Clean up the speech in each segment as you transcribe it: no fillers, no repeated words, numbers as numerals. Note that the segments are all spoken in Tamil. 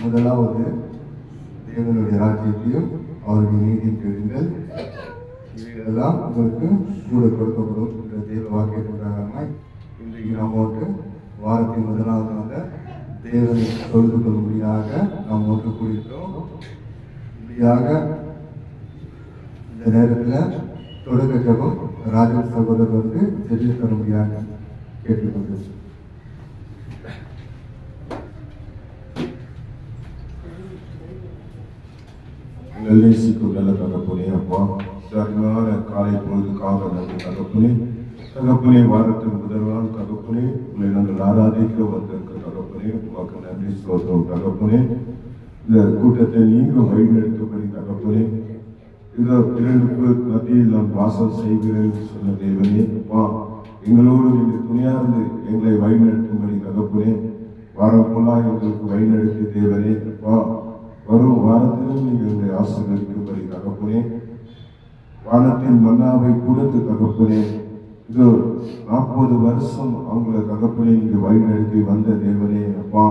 முதலாவது தேவனுடைய ராஜ்யத்தையும் அவருடைய நீதியும் தேடுங்கள், இவைகளெல்லாம் உங்களுக்கு கூட கொடுக்கப்படும் என்ற தேவ வாக்கியத்தின் இன்றைக்கு நாம் வாரத்தின் முதலாவது நாள தேவனை தொழுது கொள்ளும்படியாக நாம் ஒன்று கூடியிருக்கிறோம். இப்படியாக இந்த நேரத்தில் தொடக்க ஜபம் ராஜன் சகோதரர் வந்து ஜெபித்து தரும்படியாக கேட்டுக்கொண்டிருக்கிறோம். நேசிக்கும் நல்ல தகப்பனே, அப்பா சரியான காலை பொழுதுக்காக நன்றி தகப்பனே. தகப்பனே, வாரத்தின் முதல் நாள் தகப்பனே, உங்களை நாங்கள் ஆராதிக்க வந்திருக்க தகப்பனே, உமக்கு நன்றி சொல்றோம் தகப்பனே. இந்த கூட்டத்தை நீங்கள் வழிநடத்தும்படி தகப்பனே, இதோ இரண்டுக்கு மத்தியில் நான் வாசல் செய்கிறேன் சொன்ன தேவனே, அப்பா எங்களோடு நீங்கள் துணையார்ந்து எங்களை வழிநடத்தும்படி தகப்பனே, வாரம் ஃபுல்லாக எங்களுக்கு வழிநடத்தி தேவனே, அப்பா வரும் வாரத்திலும் நீங்கள் எங்களை ஆசீர்வதிக்கும்படி தகப்பனே, வானத்தின் மன்னாவை கொடுத்து தகப்பனே, இது 40 வருஷம் அவங்கள தகப்பனே நீங்கள் வழிநடத்தி வந்த தேவனே, அப்பா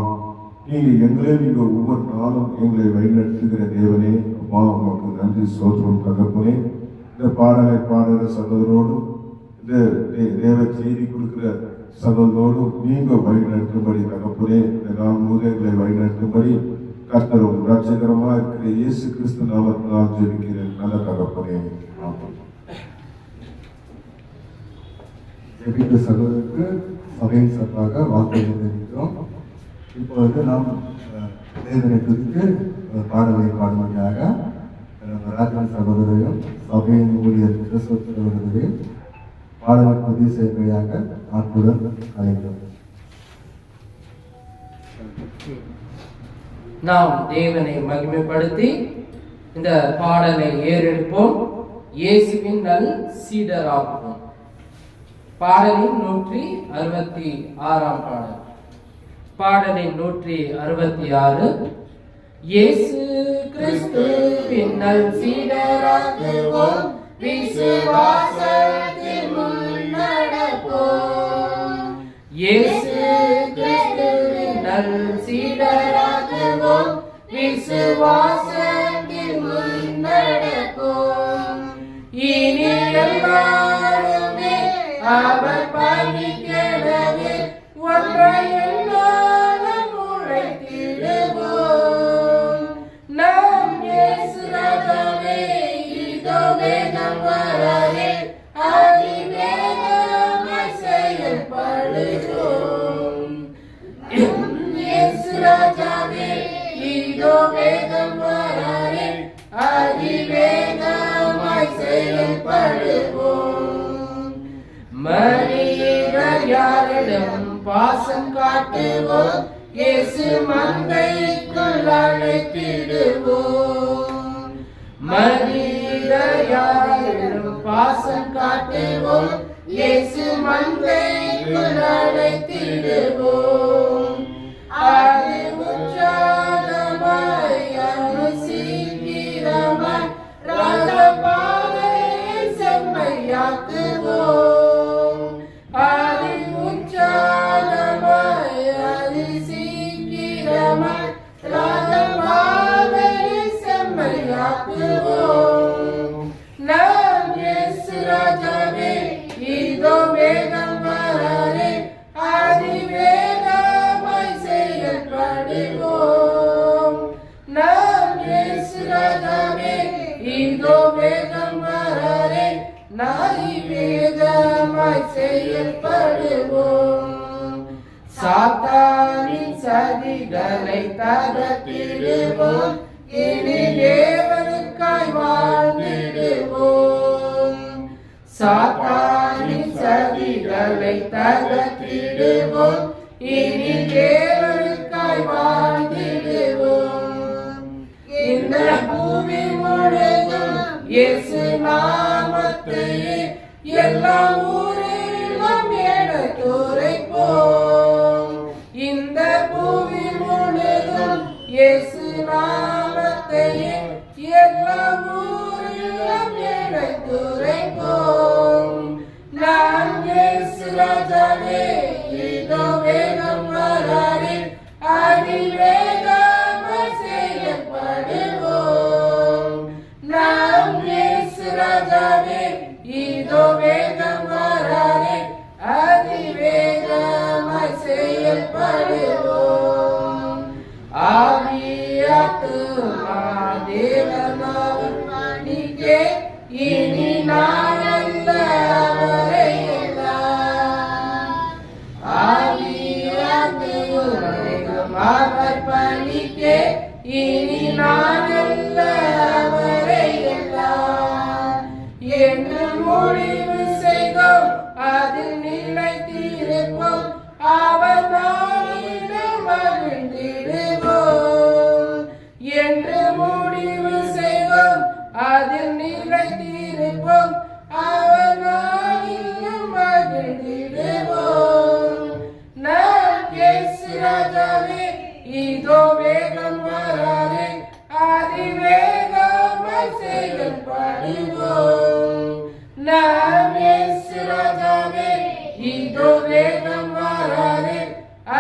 நீங்கள் ஒவ்வொரு நாளும் எங்களை வழிநடத்துகிற தேவனே, அப்பா உமக்கு நன்றி சொல்றோம் தகப்பனே. இந்த பாடலை பாடுகிற சகோதரோடும் இந்த தேவ செய்தி கொடுக்கிற சகோதரோடும் நீங்கள் வழிநடத்தும்படி தகப்பனே, இந்த நாள் முதல் எங்களை வழிநடத்தும்படி கர்த்தரும் ரட்சகரமா இருக்கிற இயேசு கிறிஸ்து நாமத்தினால் ஜெபிக்கிறேன் நல்ல தகப்பனே. ஜெபித்த சகோதரருக்கு சபையின் சார்பாக வாக்கு தெரிவிக்கிறோம். இப்பொழுது நாம் தேவனை குறித்து பாடலை பாடுவதாக ராஜன் சகோதரையும் சபையின் ஊழியர் கிறிஸ்தவர்களையும் பாடலை பதிவு செய்வதாக அன்புடன் அழைக்கிறோம். நாம் தேவனை மகிமைப்படுத்தி இந்த பாடலை ஏறெடுப்போம். இயேசுவின் நல் சீடராகுவோம். பாடலின் 166 பாடல். பாடலின் 166. இயேசு கிறிஸ்துவின் நல் சீடராகுவோம், விசுவாசத்தில் முன்னடப்போம். இயேசு கிறிஸ்துவின் நல் சீடராகுவோம், விசுவாசத்தில் முன்னடப்போம். இனி எல்லாருமே அவர் பணிக்கிறது ஒன்றையெல்லாம் உழைத்திடுவோம். நாம் இயேசு ராஜாவே இதோ வேகம் வராரே, அதிவேகமாய் செயல்படுவோம். இயேசு ராஜாவே இதோ வேகம் வராரே, அதிவேகமாய் செயல்படுவோம். மனிதர் யாரிடம் பாசம் காட்டுவோம், இயேசு மந்தைக்குள் அழைத்திடுவோம். மனிதர் யாரிடம் பாசம் காட்டுவோம், இயேசு மந்தைக்குள் அழைத்திடுவோம். அது உற்சாகமாய் சீக்கிரமாய் ராஜபாதை செம்மையாக்குவோம். அது உற்சாகமாய் சீக்கிரமாய் ராஜபாதை செம்மையாக்குவோம். நாம் இயேசு ராஜாவே இதோ வேகம் வராரே, அதிவேகமாய் செயல்படுவோம். நாம் இயேசு ராஜாவே இதோ வேகம் வராரே, அதிவேகமாய் செயல்படுவோம். சாத்தானின் சதிகளை தகர்த்திடுவோம், இனி தேவனுக்காய் வாழ்ந்திடுவோம். சாத்தானின் சதிகளை தகர்த்திடுவோம், இனி தேவனுக்காய் வாழ்ந்திடுவோம். இந்த பூமி முழுதும் இயேசு நாமத்தையே எல்லா ஊரிலும் எடுத்துரைப்போம். இந்த பூமி முழுதும் இயேசு நாமத்தையே எல்லா ஊரிலும் எடுத்துரைப்போம். நாம் இயேசு ராஜாவே இதோ வேகம் வராரே, அதிவேகமாய் ஆத்துமா தேவனாவர் பணிக்கே இனி நான் அல்ல அவரை எல்லாம் ஆவியாந்து உலகம் அவர் பணிக்கே இனி நான் அல்ல அவரை எல்லாம் என்று முடிவு செய்தோம் அதில் நிலைத்திருப்போம் அவர் நாளிடம் மகிழ்ந்திடுவோம் என்று முடிவு செய்வோம் அதில் நிலைத்திருப்போம் அவர் நாளிடம் மகிழ்ந்திடுவோம் நாம் இயேசு ராஜாவே இதோ வேகம் வராதே அதிவேகமாய் செயல்படுவோம் நாம் இயேசு ராஜாவே இதோ வேகம் வராதே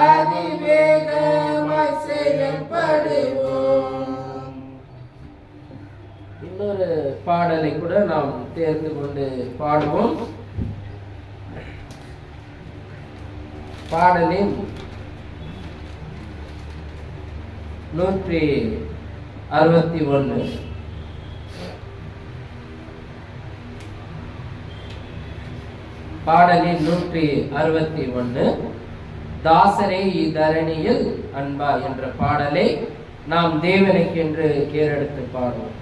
அதிவேகமாய் செயல்படுவோம். இன்னொரு பாடலை கூட நாம் தேர்ந்து கொண்டு பாடுவோம். பாடலின் 161 பாடலின் 161 தாசரே இதரணியில் அன்பா என்ற பாடலை நாம் தேவனுக்கென்று ஏறெடுத்து பாடுவோம்.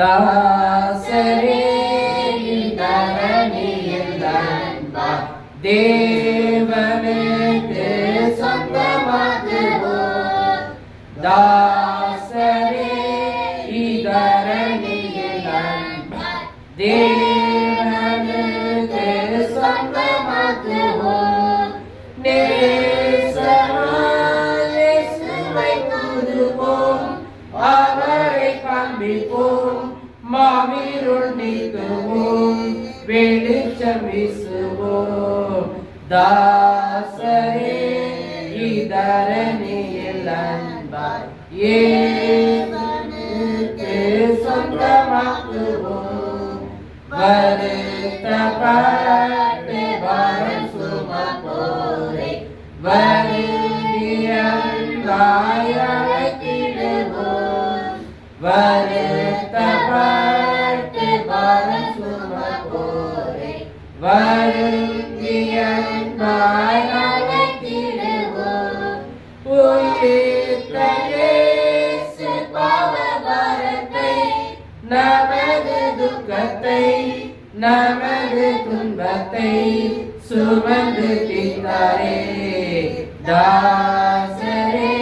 தாசரே இதரணியில் அன்பா தேவனுக்கு சொந்தமாக்குவோம். தாசரே இதரணியில் அன்பா தேவனுக்கு சொந்தமாக்குவோம். நேசமாய் இயேசுவை கூறுவோம், அவரை காண்பிப்போம், மாவிருள் நீக்குவோம், வெளிச்சம் வீசுவோம். தாசரே இதரணியில் அன்பாய் இயேசுவுக்கு சொந்தமாக்குவோம். வருத்தப்பட்டு பாரம் சுமப்போரை வருந்தி அன்பாய் அழைத்திடுவோம். வருத்தப்பட்டு பாரம் சுமப்போரை வருந்தி அன்பாய் அழைத்திடுவோம். உயிர்த்த இயேசு பாவபாரத்தை நமது துக்கத்தை நமது துன்பத்தை சுமந்து தீர்த்தாரே. தாசரே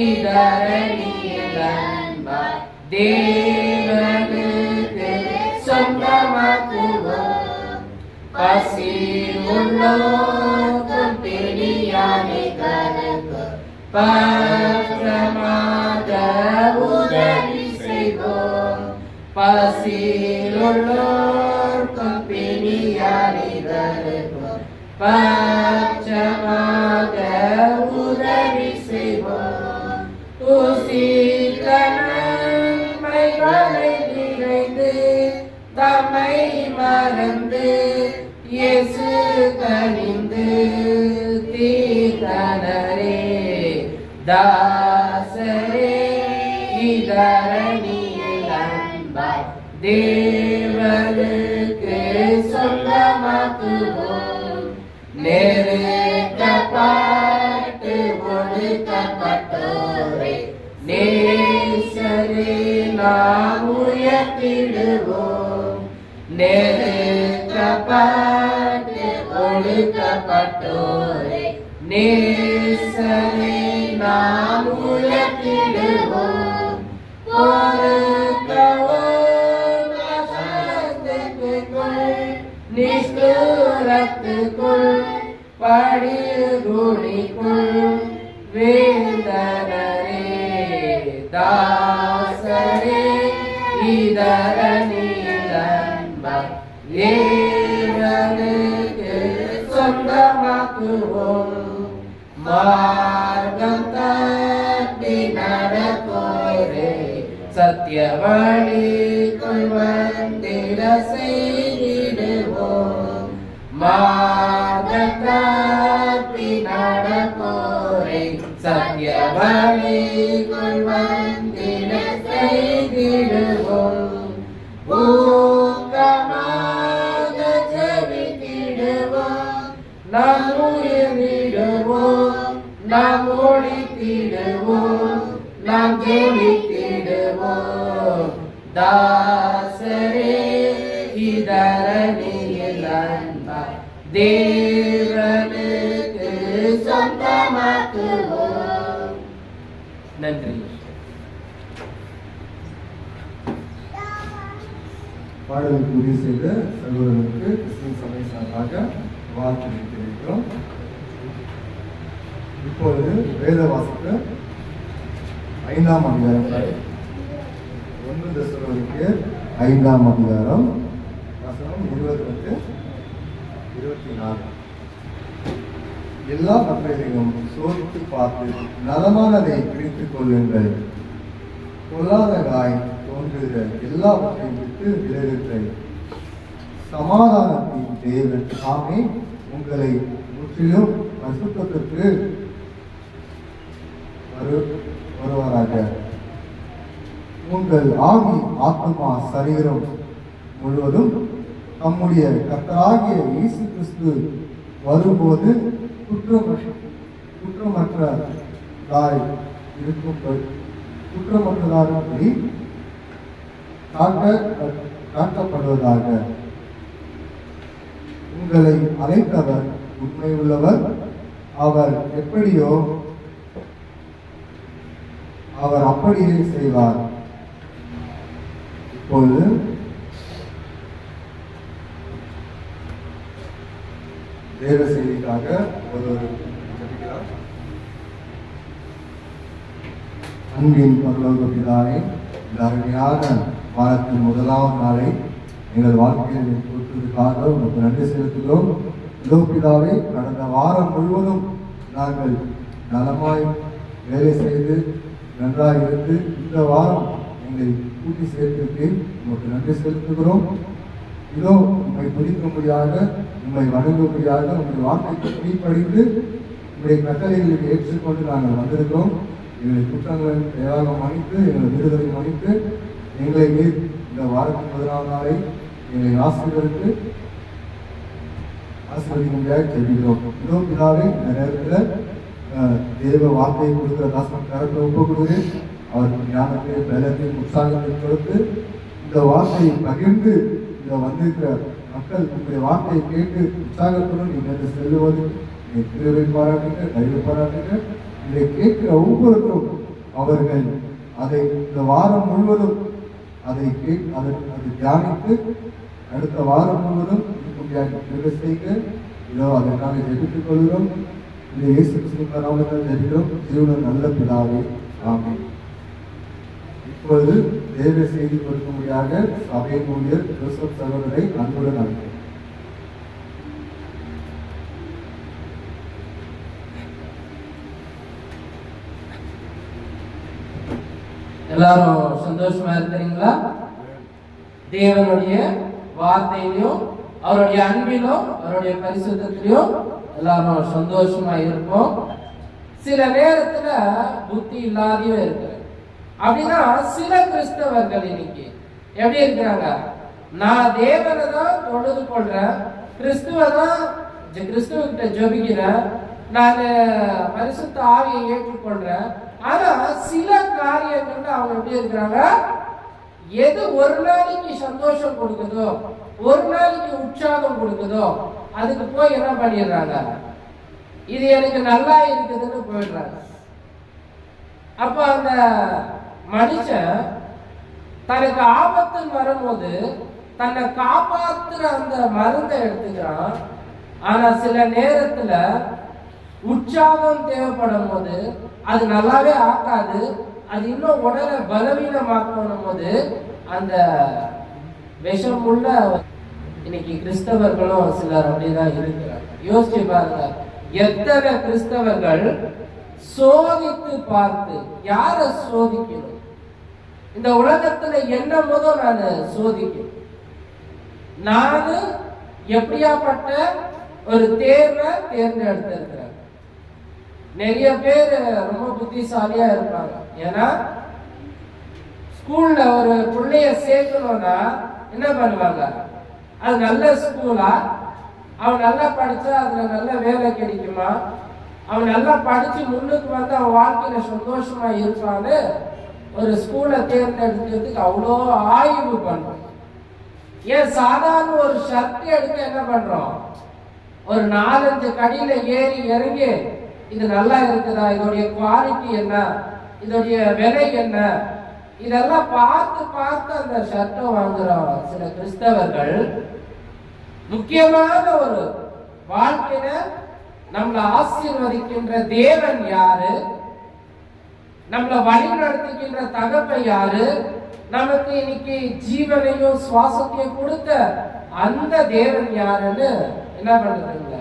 இதரணியில் அன்பாய் தேவனுக்கு சொந்தமாக்குவோம். பசி உள்ளோக்கும் பிடியானைகளுக்கு பற்றமாக உதவி செய்வோம். பசியுள்ளோர்க்கும் பிணியாளிகளுக்கு பற்றமாக உதவி செய்வோம். உசித்த நன்மைகளை நிறைந்து தம்மை மறந்து இயேசு கனிந்து தீர்த்தனரே. தாசரே இதரணியில் அன்பாய் தேவனுக்கு சொந்தமாக்குவோம். நெருக்கப்பட்டு ஒடுக்கப்பட்டோரை நேசரே நாம் உயர்த்திடுவோம். நெருக்கப்பட்டு ஒடுக்கப்பட்டோரை நேசரே நாம் உயர்த்திடுவோம். நிஷ்டூரத்துக்குள் படிகுடிக்குள் வேந்தனரே. தாசரே இதரணியில் அன்பாய் தேவனுக்கு சொந்தமாக்குவோம். மார்க்கம் தப்பி நடப்போரே சத்திய வழிக்குள் வந்திட செய்திடுவோம். மார்க்கம் தப்பி நடப்போரே சத்திய வழிக்குள் வந்திட செய்திடுவோம். ஊக்கமாக ஜெபித்திடுவோம். நாம் உயர்ந்திடுவோம். நாம் ஒளித்திடுவோம். நாம் ஜெபித்திடுவோம். தாசரே இதரணியில் அன்பா தேவனுக்கு சொந்தமாக்குவோம். நன்றி. பாடலுக்கு உதவி செய்த சகோதரனுக்கு கிறிஸ்துவ சபை சார்பாக வாழ்த்து தெரிவிக்கிறோம். இப்பொழுது வேத வாசிக்க 5ஆம் அதிகாரம் 1 தெசலோனிக்கேயர் 5ஆம் அதிகாரம் வசனம் 22-24. எல்லா மக்களையும் சோதித்து பார்த்து நலமானதை பிடித்துக் கொள்ளுங்கள். பொல்லாதகாய் தோன்றுகிற எல்லாவற்றையும் விட்டு விலகுங்கள். சமாதானத்தின் தேவன் தாமே உங்களை முற்றிலும் பரிசுத்தத்திற்கு வருவாராக. உங்கள் ஆவி ஆத்மா சரீரம் முழுவதும் நம்முடைய கர்த்தராகிய இயேசு கிறிஸ்து வரும்போது குற்றமற்றதாய் குற்றமற்றதாகும்படி காட்டப்படுவதாக. உங்களை அழைத்தவர் உண்மையுள்ளவர். அவர் எப்படியோ அவர் அப்படியே செய்வார். இப்பொழுது தேவ செய்திக்காக ஒருவர் ஜெபிக்கிறார். அன்பின் பரலோக பிதாவே, இந்த அருமையான வாரத்தின் முதலாம் நாளை எங்கள் வாழ்க்கையில் கொடுத்ததுக்காக உங்களுக்கு நன்றி செலுத்துகிறோம். இதோ பிதாவே, கடந்த வாரம் முழுவதும் நாங்கள் நலமாய் வேலை செய்து நன்றாக இருந்து இந்த வாரம் எங்களை கூட்டி சேர்த்திருக்கேன். உங்களுக்கு நன்றி செலுத்துகிறோம். இதோ உண்மை துதிக்கும்படியாக, உண்மை வணங்கும்படியாக, உங்களுடைய வார்த்தைக்கு கீழ்ப்படிந்து உங்களுடைய கட்டளைகளுக்கு ஏற்றுக்கொண்டு நாங்கள் வந்திருக்கிறோம். எங்களை குற்றங்களை தேவாக மன்னித்து, எங்களை விடுதலை மன்னித்து, எங்களை நீர் இந்த வாரத்தின் முதலாம் நாளை எங்களை ஆசீர்வதிக்கும்படியாக ஜெபிக்கிறோம். இதோ பிதாவே, இந்த நேரத்தில் தேவ வார்த்தையை கொடுக்கிற தாசன் கரத்தை ஒப்புக் கொடுக்கிறேன். அவருக்கு ஞானத்தை, பலத்தை, உற்சாகத்தை கொடுத்து இந்த வார்த்தையை பகிர்ந்து இந்த வந்திருக்கிற மக்கள் உங்களுடைய வார்த்தையை கேட்டு உற்சாகத்துடன் நீங்கள் செல்லுவது கிருபை பாராட்டுங்க, தயவு பாராட்டுங்க. இதை கேட்கிற ஒவ்வொருவரும் அவர்கள் அதை இந்த வாரம் முழுவதும் அதை தியானித்து அடுத்த வாரம் முழுவதும் கிருபை செய்க. இதோ அதற்காக ஜெபித்துக் கொள்கிறோம். இந்த இயேசு கிறிஸ்துவின் நாமத்தில் ஜெபிக்கிறோம். ஜீவனுள்ள நல்ல பிதாவே, ஆமென். இப்பொழுது தேவ செய்தி கொடுக்கும்படியாக சபையின் ஊழியர் ஜோசப் சகோதரை அன்புடன் அழைக்கிறேன். எல்லாரும் சந்தோஷமா இருக்கிறீங்களா? தேவனுடைய வார்த்தையிலும் அவருடைய அன்பிலும் அவருடைய பரிசுத்தத்திலும் எல்லாரும் சந்தோஷமா இருப்போம். சில நேரத்துல புத்தி இல்லாதையும் இருக்கிற அப்படின்னா சில கிறிஸ்தவர்கள் இன்னைக்கு எப்படி இருக்கிறாங்க? நான் தேவனை தான் தொழுது கொள்றேன், கிறிஸ்துவகிட்ட ஜெபிக்கிறேன், நான் பரிசுத்த ஆவியை ஏற்றுக்கொள்றேன். ஆனா சில காரியங்கள்ல அவங்க எப்படி இருக்கிறாங்க? எது ஒரு நாளைக்கு சந்தோஷம் கொடுக்குதோ, ஒரு நாளைக்கு உற்சாகம் கொடுக்குதோ, அதுக்கு போய் என்ன பண்ணிடுறாங்க? இது எனக்கு நல்லா இருக்குதுன்னு போயிடுறாங்க. அப்ப அந்த மனுஷன் தனக்கு ஆபத்துன்னு வரும்போது தன்னை காப்பாத்துற அந்த மருந்தை எடுத்துக்கிறான். ஆனா சில நேரத்துல உற்சாகம் தேவைப்படும் போது அது நல்லாவே ஆக்காது. அது இன்னும் உடலை பலவீனமாக்கணும் போது அந்த விஷம் உள்ள இன்னைக்கு கிறிஸ்தவர்களும் சிலர் அப்படிதான் இருக்கிறாங்க. யோசிச்சு பாருங்க, எத்தனை கிறிஸ்தவர்கள் சோதித்து பார்த்து, யார சோதிக்கணும்? இந்த உலகத்துல என்ன முதல் நான் சோதிக்கணும். நானு எப்படியாப்பட்ட ஒரு தேர்வை தேர்ந்தெடுத்திருக்கிறேன். நிறைய பேர் ரொம்ப புத்திசாலியா இருப்பாங்க. ஏன்னா ஸ்கூல்ல ஒரு பிள்ளைய சேர்க்கணும்னா என்ன பண்ணுவாங்க, அது நல்ல ஸ்கூலா, அவன் நல்லா படிச்சா அதுல நல்ல வேலை கிடைக்குமா, அவன் நல்லா படிச்சு முன்னுக்கு வந்து அவன் வாழ்க்கையில சந்தோஷமா இருப்பான்னு ஒரு ஸ்கூலை தேர்ந்தெடுக்கிறதுக்கு அவ்வளோ ஆய்வு பண்றோம். ஏன் சாதாரண ஒரு ஷர்ட் எடுக்க என்ன பண்றோம், ஒரு 4-5 கடியில ஏறி இறங்கி இது நல்லா இருக்குதா, இதோடைய குவாலிட்டி என்ன, இதோடைய விலை என்ன, இதெல்லாம் பார்த்து பார்த்து அந்த ஷர்ட்டை வாங்குறோம். சில கிறிஸ்தவர்கள் முக்கியமான ஒரு வாழ்க்கையில நம்மளை ஆசீர்வதிக்கின்ற தேவன் யாரு, நம்மளை வழி நடத்துகின்ற தகப்பை யாரு, நமக்கு இன்னைக்கு ஜீவனையும் சுவாசத்தையும் கொடுத்த அந்த தேவன் யாருன்னு என்ன பண்றதுங்க,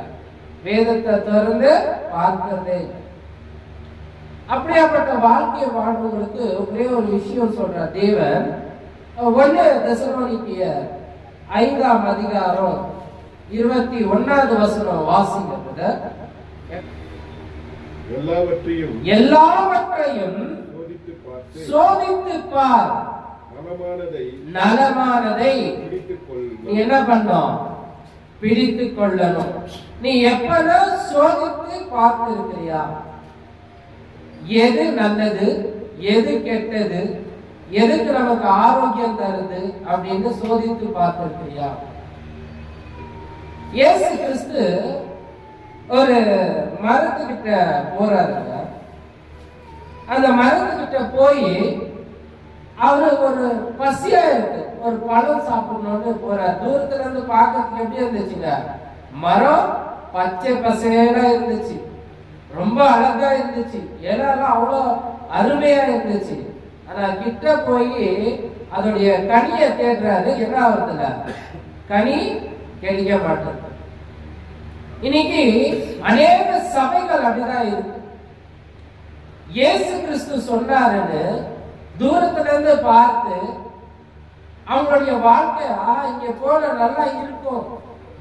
வேதத்தை திறந்து பார்க்கிறதே. அப்படியாப்பட்ட வாழ்க்கையை வாழ்றவங்களுக்கு ஒரே ஒரு விஷயம் சொல்ற தேவன். 1 தெசலோனிக்கேயர் 5ஆம் அதிகாரம் 21வது வசனம் வாசிங்க. எல்லாவற்றையும் சோதித்து பார், நலமானதை நீ என்ன பண்ணணும், பிடித்து கொள்ளணும். நீ எப்பதான் சோதித்து பார்த்து இருக்கிறியா, எது நல்லது எது கெட்டது, எதுக்கு நமக்கு ஆரோக்கியம் தருது அப்படின்னு சோதித்து பார்த்திருக்கிறியா? இயேசு கிறிஸ்து ஒரு மரத்துக்கிட்ட போறாருங்க. அந்த மரத்துக்கிட்ட போய் அவரு ஒரு பசியா இருக்கு, ஒரு பழம் சாப்பிடணும்னு போறார். தூரத்துல இருந்து பார்க்கறதுக்கு எப்படி இருந்துச்சுங்க, மரம் பச்சை பசேலா இருந்துச்சு, ரொம்ப அழகா இருந்துச்சு, இலையெல்லாம் அவ்வளோ அருமையா இருந்துச்சு. ஆனா கிட்ட போய் அதோடைய கனியை தேடுறாரு, என்ன ஆகுதுல, கனி கிடைக்க மாட்டேன். இன்னைக்கு அநேக சபைகள் அப்படிதான் இருக்கு. இயேசு கிறிஸ்து சொன்னாருன்னு தூரத்துல இருந்து பார்த்து அவங்களுடைய வாழ்க்கை இங்க போல நல்லா இருக்கும்,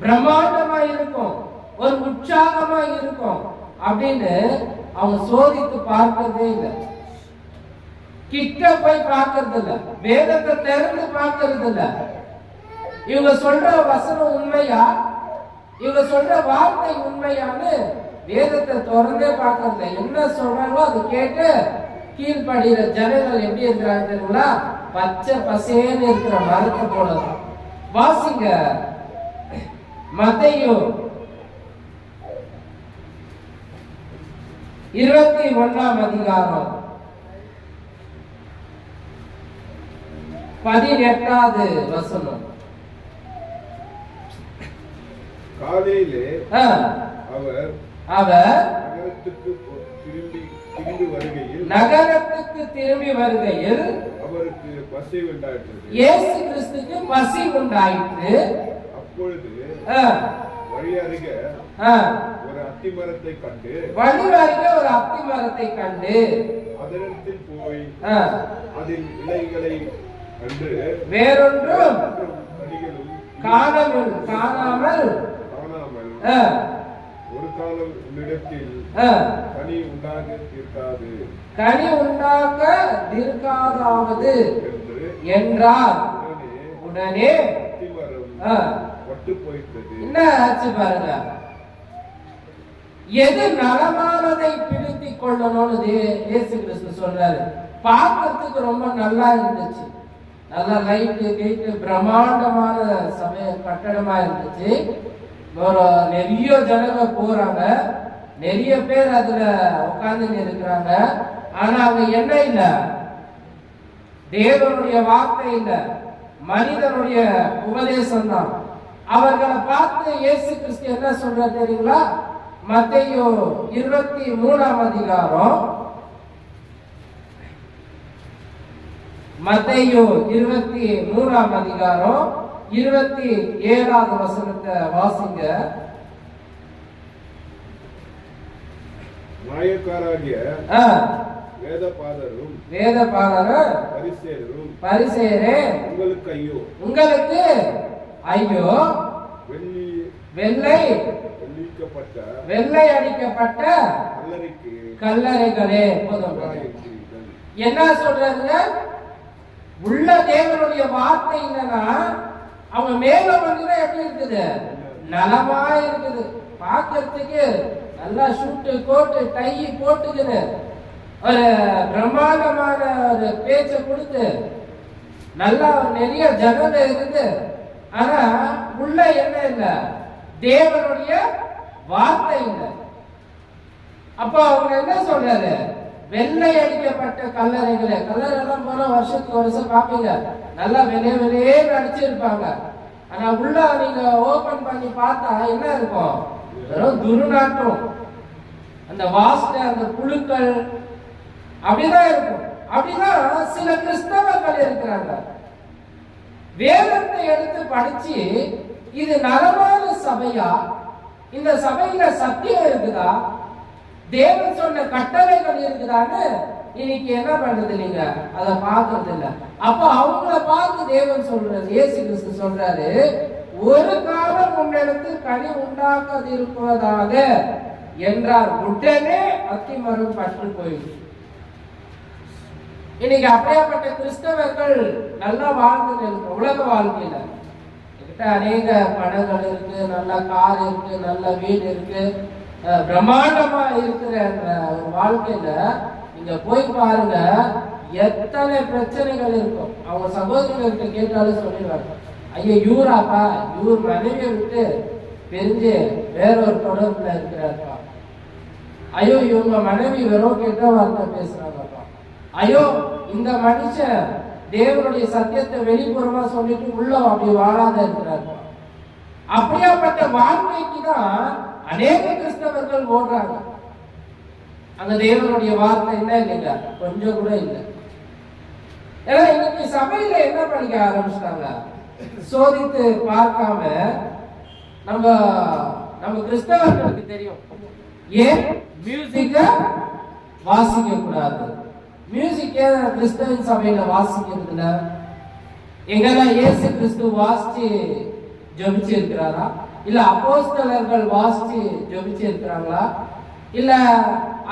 பிரம்மாண்டமா இருக்கும், ஒரு உற்சாகமா இருக்கும் அப்படின்னு அவங்க சோதித்து பார்க்கறதே இல்லை. கிட்ட போய் பார்க்கறது இல்ல, வேதத்தை திறந்து பார்க்கறது இல்ல. இவங்க சொல்ற வசனம் உண்மையா, இவங்க சொல்ற வார்த்தை உண்மையான்னு வேதத்தை திறந்தே பார்க்கறது. என்ன சொல்றாங்களோ அதை கேட்டு கீழ்படுகிற ஜனங்கள் எப்படி இருக்கிறாங்க தெரியுங்களா, பச்சை பசேன்னு இருக்கிற மரத்தை போலதான். வாசிங்க மத்தேயு 21ஆம் அதிகாரம் 18வது வசனம். காலையிலே அவர் நகரத்துக்கு திரும்பி வருகையில் அவருக்கு பசி உண்டாயிற்று. இயேசு கிறிஸ்துக்கு பசி உண்டாயிற்று. அப்பொழுது வழி அருகே ஒரு அத்தி மரத்தை கண்டு, அதனிடத்தில் போய் அதில் இலைகளை கண்டு வேறொன்றும் காணாமல் ஒரு காலம் உன்னிடத்தில் கனி உண்டாக தீர்க்காதாவது என்றார். உடனே ஒட்டு போயிட்டது. என்ன ஆச்சு பாருங்க, எது நலமானதை பிடித்துக் கொள்ளணும்னு இயேசு கிறிஸ்து சொல்றாரு. பார்க்கறதுக்கு ரொம்ப நல்லா இருந்துச்சு, நல்லா லைட்டு கேட்டு பிரம்மாண்டமான சமய கட்டடமா இருந்துச்சு. நிறைய ஜனங்க போறாங்க, நிறைய பேர் அதுல உட்கார்ந்து இருக்கிறாங்க. ஆனா அவங்க என்ன இல்ல, தேவனுடைய வார்த்தை இல்ல, மனிதனுடைய உபதேசம் தான். அவர்களை பார்த்து இயேசு கிறிஸ்து என்ன சொல்ற தெரியுங்களா, மத்தேயு 23ஆம் அதிகாரம் 27வது வசனத்தை வாசிங்க. நாயக்காராகிய வேதபாரரும் பரிசேயரே உங்களுக்கு ஐயோ, வெள்ளை அடிக்கப்பட்ட கல்லறைகளே. போதும். என்ன சொல்றாங்க? உள்ள தேவனுடைய வார்த்தை இல்லைன்னா அவங்க மேல வந்துதான் எப்படி இருக்குது? நலமா இருக்குது. பார்க்கறதுக்கு நல்லா ஷூட்டு கோட்டு டை போட்டுக்குது, ஒரு பிரம்மாண்டமான ஒரு பேச்சை கொடுத்து நல்லா நிறைய ஜனங்க இருக்குது. ஆனா உள்ள என்ன இல்லை? தேவனுடைய வார்த்தை இல்லை. அப்போ அவங்க என்ன சொல்றாரு? வெள்ளை அடிக்கப்பட்ட கல்லறைகளே. கல்லறை எல்லாம் போன வருஷத்துக்கு வருஷம் பார்ப்பீங்க, நல்லா வெளியே அடிச்சிருப்பாங்க. ஆனா உள்ள நீங்க ஓபன் பண்ணி பார்த்தா என்ன இருக்கும்? வெறும் துர்நாற்றம், அந்த வாசனை, அந்த புழுக்கள் அப்படிதான் இருக்கும். அப்படிதான் சில கிறிஸ்தவர்கள் இருக்கிறாங்க. வேதத்தை எடுத்து படிச்சு இது நலமான சபையா, இந்த சபையில சத்தியம் இருக்குதா, தேவன் சொன்ன கட்டளைகள் இருக்குதான்னு இன்னைக்கு என்ன பண்றது? நீங்க அதை பார்க்கறது இல்ல. அப்ப அவங்கள பார்த்து தேவன் சொல்றாரு, இயேசு கிறிஸ்து சொல்றாரு, ஒரு காலம் உன்னிடத்து கனி உண்டாக்காதிருப்பதாக என்றார். உடனே அத்திமரம் பற்று போயிடுச்சு. இன்னைக்கு அப்படியாப்பட்ட கிறிஸ்தவர்கள் நல்லா வாழ்ந்து உலக வாழ்க்கையில கிட்ட அநேக பணங்கள் இருக்கு, நல்ல கார் இருக்கு, நல்ல வீடு இருக்கு, பிரம்மாண்டமா இருக்கிற ஒரு வாழ்க்கையில நீங்க போய் பாருங்க, எத்தனை பிரச்சனைகள் இருக்கும். அவங்க சகோதரர்கிட்ட கேட்டாலும் சொல்லிடுவாங்க, ஐயா இவராப்பா, இவர் மனைவியை விட்டு பிரிஞ்சு வேறொரு தொடர்புல இருக்கிறாருப்பா, ஐயோ இவங்க மனைவி வெறும் கெட்ட வார்த்தை பேசுறாங்கப்பா, ஐயோ இந்த மனுஷன் தேவனுடைய சத்தியத்தை வெளிப்புறமா சொல்லிட்டு உள்ள அப்படி வாழாத இருக்கிறாருப்பா. அப்படியாப்பட்ட வாழ்க்கைக்கு தான் அநேக கிறிஸ்தவர்கள் ஓடுறாங்க. அங்க தேவனுடைய வார்த்தை என்ன இல்லைங்க, கொஞ்சம் கூட இல்லை. ஏன்னா இன்னைக்கு சபையில என்ன படிக்க ஆரம்பிச்சிட்டாங்க? சோதித்து பார்க்காம நம்ம கிறிஸ்தவர்களுக்கு தெரியும் ஏன் மியூசிக்க வாசிக்க கூடாது. மியூசிக் கிறிஸ்தவ சபையில வாசிக்கிறதுல எங்கெல்லாம் இயேசு கிறிஸ்து வாசிச்சு ஜெபிச்சு இருக்கிறாரா, இல்ல அப்போஸ்தலர்கள் வாசிச்சு ஜெபிச்சு இருக்கிறாங்களா, இல்ல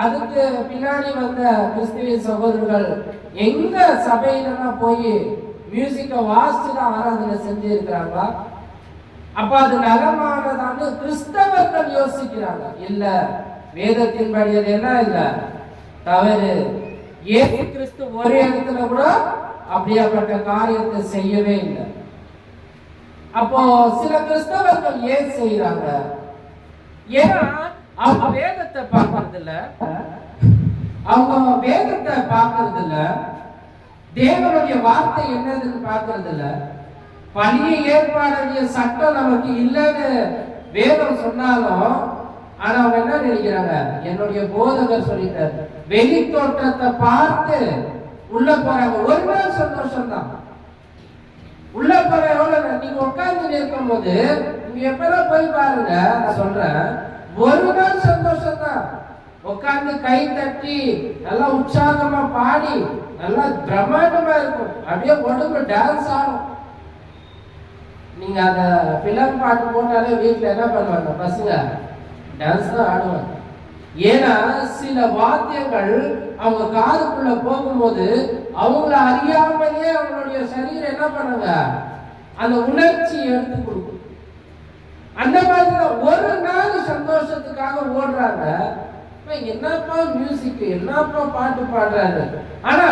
அதுக்கு பின்னாடி வந்த கிறிஸ்துவ சகோதரர்கள் எங்க சபையில போய் மியூசிக்க வாசிச்சுதான் ஆராதனை செஞ்சு இருக்கிறாங்களா? அப்ப அது நலமானதான்னு கிறிஸ்தவர்கள் யோசிக்கிறாங்க. இல்ல, வேதத்தின் படி அது என்ன இல்ல, தவறு. இயேசு கிறிஸ்து ஒரே இடத்துல கூட அப்படியாப்பட்ட காரியத்தை செய்யவே இல்லை. அப்போ சில கிறிஸ்தவர்கள் ஏன் செய்யறாங்க? ஏன்னா அவங்க வேதத்தை பார்க்கறது இல்ல, அவங்க வேதத்தை பார்க்கறது இல்ல, தேவனுடைய வார்த்தை என்னதுன்னு பார்க்கறது இல்ல. பழைய ஏற்பாடுடைய சட்டம் நமக்கு இல்லைன்னு வேதம் சொன்னாலும், ஆனா அவங்க என்ன நினைக்கிறாங்க? என்னுடைய போதகர் சொல்லிட்டார், வெளி தோற்றத்தை பார்த்து உள்ள போறாங்க. ஒரு நாள் சந்தோஷம் தான். உள்ள போற எவ்வளவு நீங்க உட்கார்ந்து இருக்கும் போது நீங்க எப்பதான் போய் பாருங்க, நான் சொல்றேன், ஒரு நாள் சந்தோஷம் தான். உட்கார்ந்து கை தட்டி நல்லா உற்சாகமா பாடி நல்லா பிரம்மாண்டமா இருக்கும், அப்படியே உடம்பு டான்ஸ் ஆடும். நீங்க அந்த பிலம் பாட்டு போட்டாலே வீட்டுல என்ன பண்ணுவாங்க பசங்க? டான்ஸ் தான் ஆடுவாங்க. ஏன்னா சில வாத்தியங்கள் அவங்க காதுக்குள்ள போகும்போது அவங்கள அறியாமலே அவங்களுடைய சரீரம் என்ன பண்ணுங்க, அந்த உணர்ச்சி எடுத்து கொடுக்கும். அந்த மாதிரிதான் ஒரு நாள் சந்தோஷத்துக்காக ஓடுறாங்க. என்னப்பா மியூசிக், என்னப்பா பாட்டு பாடுறாரு. ஆனா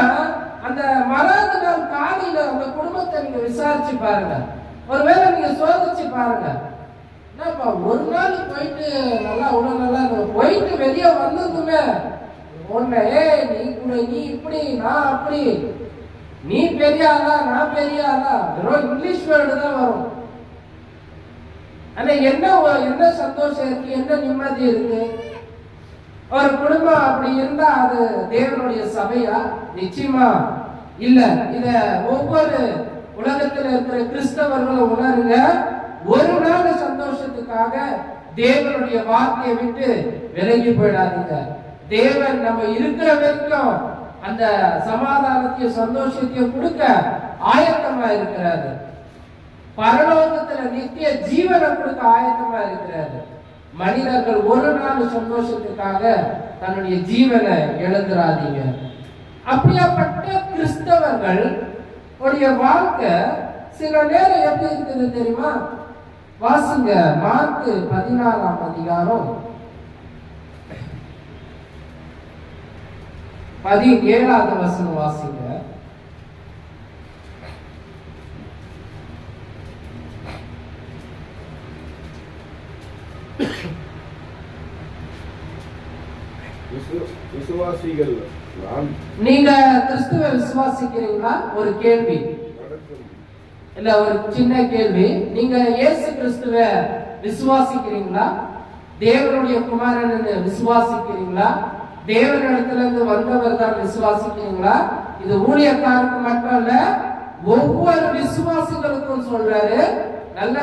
அந்த மறாத நாள் காலையில அந்த குடும்பத்தை நீங்க விசாரிச்சு பாருங்க, ஒருவேளை நீங்க சோதிச்சு பாருங்க, என்னப்பா ஒரு நாள் போயிட்டு நல்லா உடல் நல்லா போயிட்டு வெளியே வந்ததுமே உன்னை நீ இப்படி நான் அப்படி, நீ பெரிய ஆளா நான் பெரிய ஆளா, வெறும் இங்கிலீஷ் வேர்டு தான் வரும். ஆனா என்ன சந்தோஷம் இருக்கு, என்ன நிம்மதி இருக்கு? ஒரு குடும்பம் அப்படி இருந்தா அது தேவனுடைய சபையா? நிச்சயமா இல்ல. இத ஒவ்வொரு உலகத்தில் இருக்கிற கிறிஸ்தவர்களும் உணருங்க. ஒரு நாள் சந்தோஷத்துக்காக தேவனுடைய வார்த்தையை விட்டு விலகி போயிடாதீங்க. தேவன் நம்ம இருக்கிற வரைக்கும் அந்த சமாதானத்தையும் சந்தோஷத்தையும் கொடுக்க ஆயத்தமா இருக்கிறாரு. பரலோகத்துல நித்திய ஜீவனை கொடுக்க ஆயத்தமா இருக்கிறாரு. மனிதர்கள் ஒரு நாள் சந்தோஷத்துக்காக தன்னுடைய ஜீவனை இழந்துராதீங்க. அப்படியாப்பட்ட கிறிஸ்தவர்கள் உடைய வாழ்க்கை சில நேரம் எப்படி இருக்குது தெரியுமா? வாசிங்க மார்க்கு 16ஆம் அதிகாரம் 17வது வசனம் வாசிங்க. விசுவாசிகள் நீங்க கிறிஸ்துவ விசுவாசிக்கிறீங்களா? ஒரு கேள்வி இல்ல, ஒரு சின்ன கேள்வி. நீங்க இயேசு கிறிஸ்துவ விசுவாசிக்கிறீங்களா? தேவனுடைய குமாரன் விசுவாசிக்கிறீங்களா? தேவனிடத்துல இருந்து வந்தவர் தான் விசுவாசிக்கிறீங்களா? இது ஊழியக்காரருக்கு மட்டும் இல்ல, ஒவ்வொரு விசுவாசிகளுக்கும் சொல்றாரு. நல்ல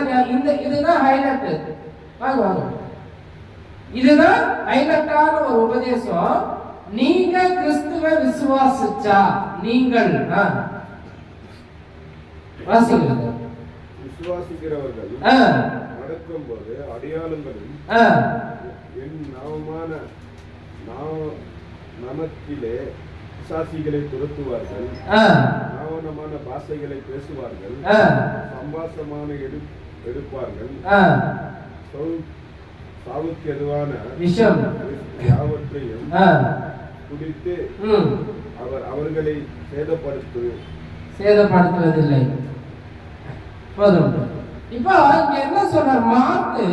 இதுதான் ஹைலைட். வாங்க வாங்க, இதுதான் ஹைலைட்டான ஒரு உபதேசம். நீங்க கிறிஸ்துவ விசுவாசிச்சா நீங்கள் விசுவாசிக்கிறவர்கள் நடக்கும்போது அடையாளங்களும் என் நாமத்திலே பிசாசிகளை துரத்துவார்கள், நாவனமான பாஷைகளை பேசுவார்கள், சம்பாஷமான எடுப்பார்கள், சாவுக்கு எதுவான விஷம் யாவற்றையும் குடித்து அவர்களை சேதப்படுத்துவதில்லை. போதும். இப்போ இங்க என்ன சொல்றார்? மார்க்கு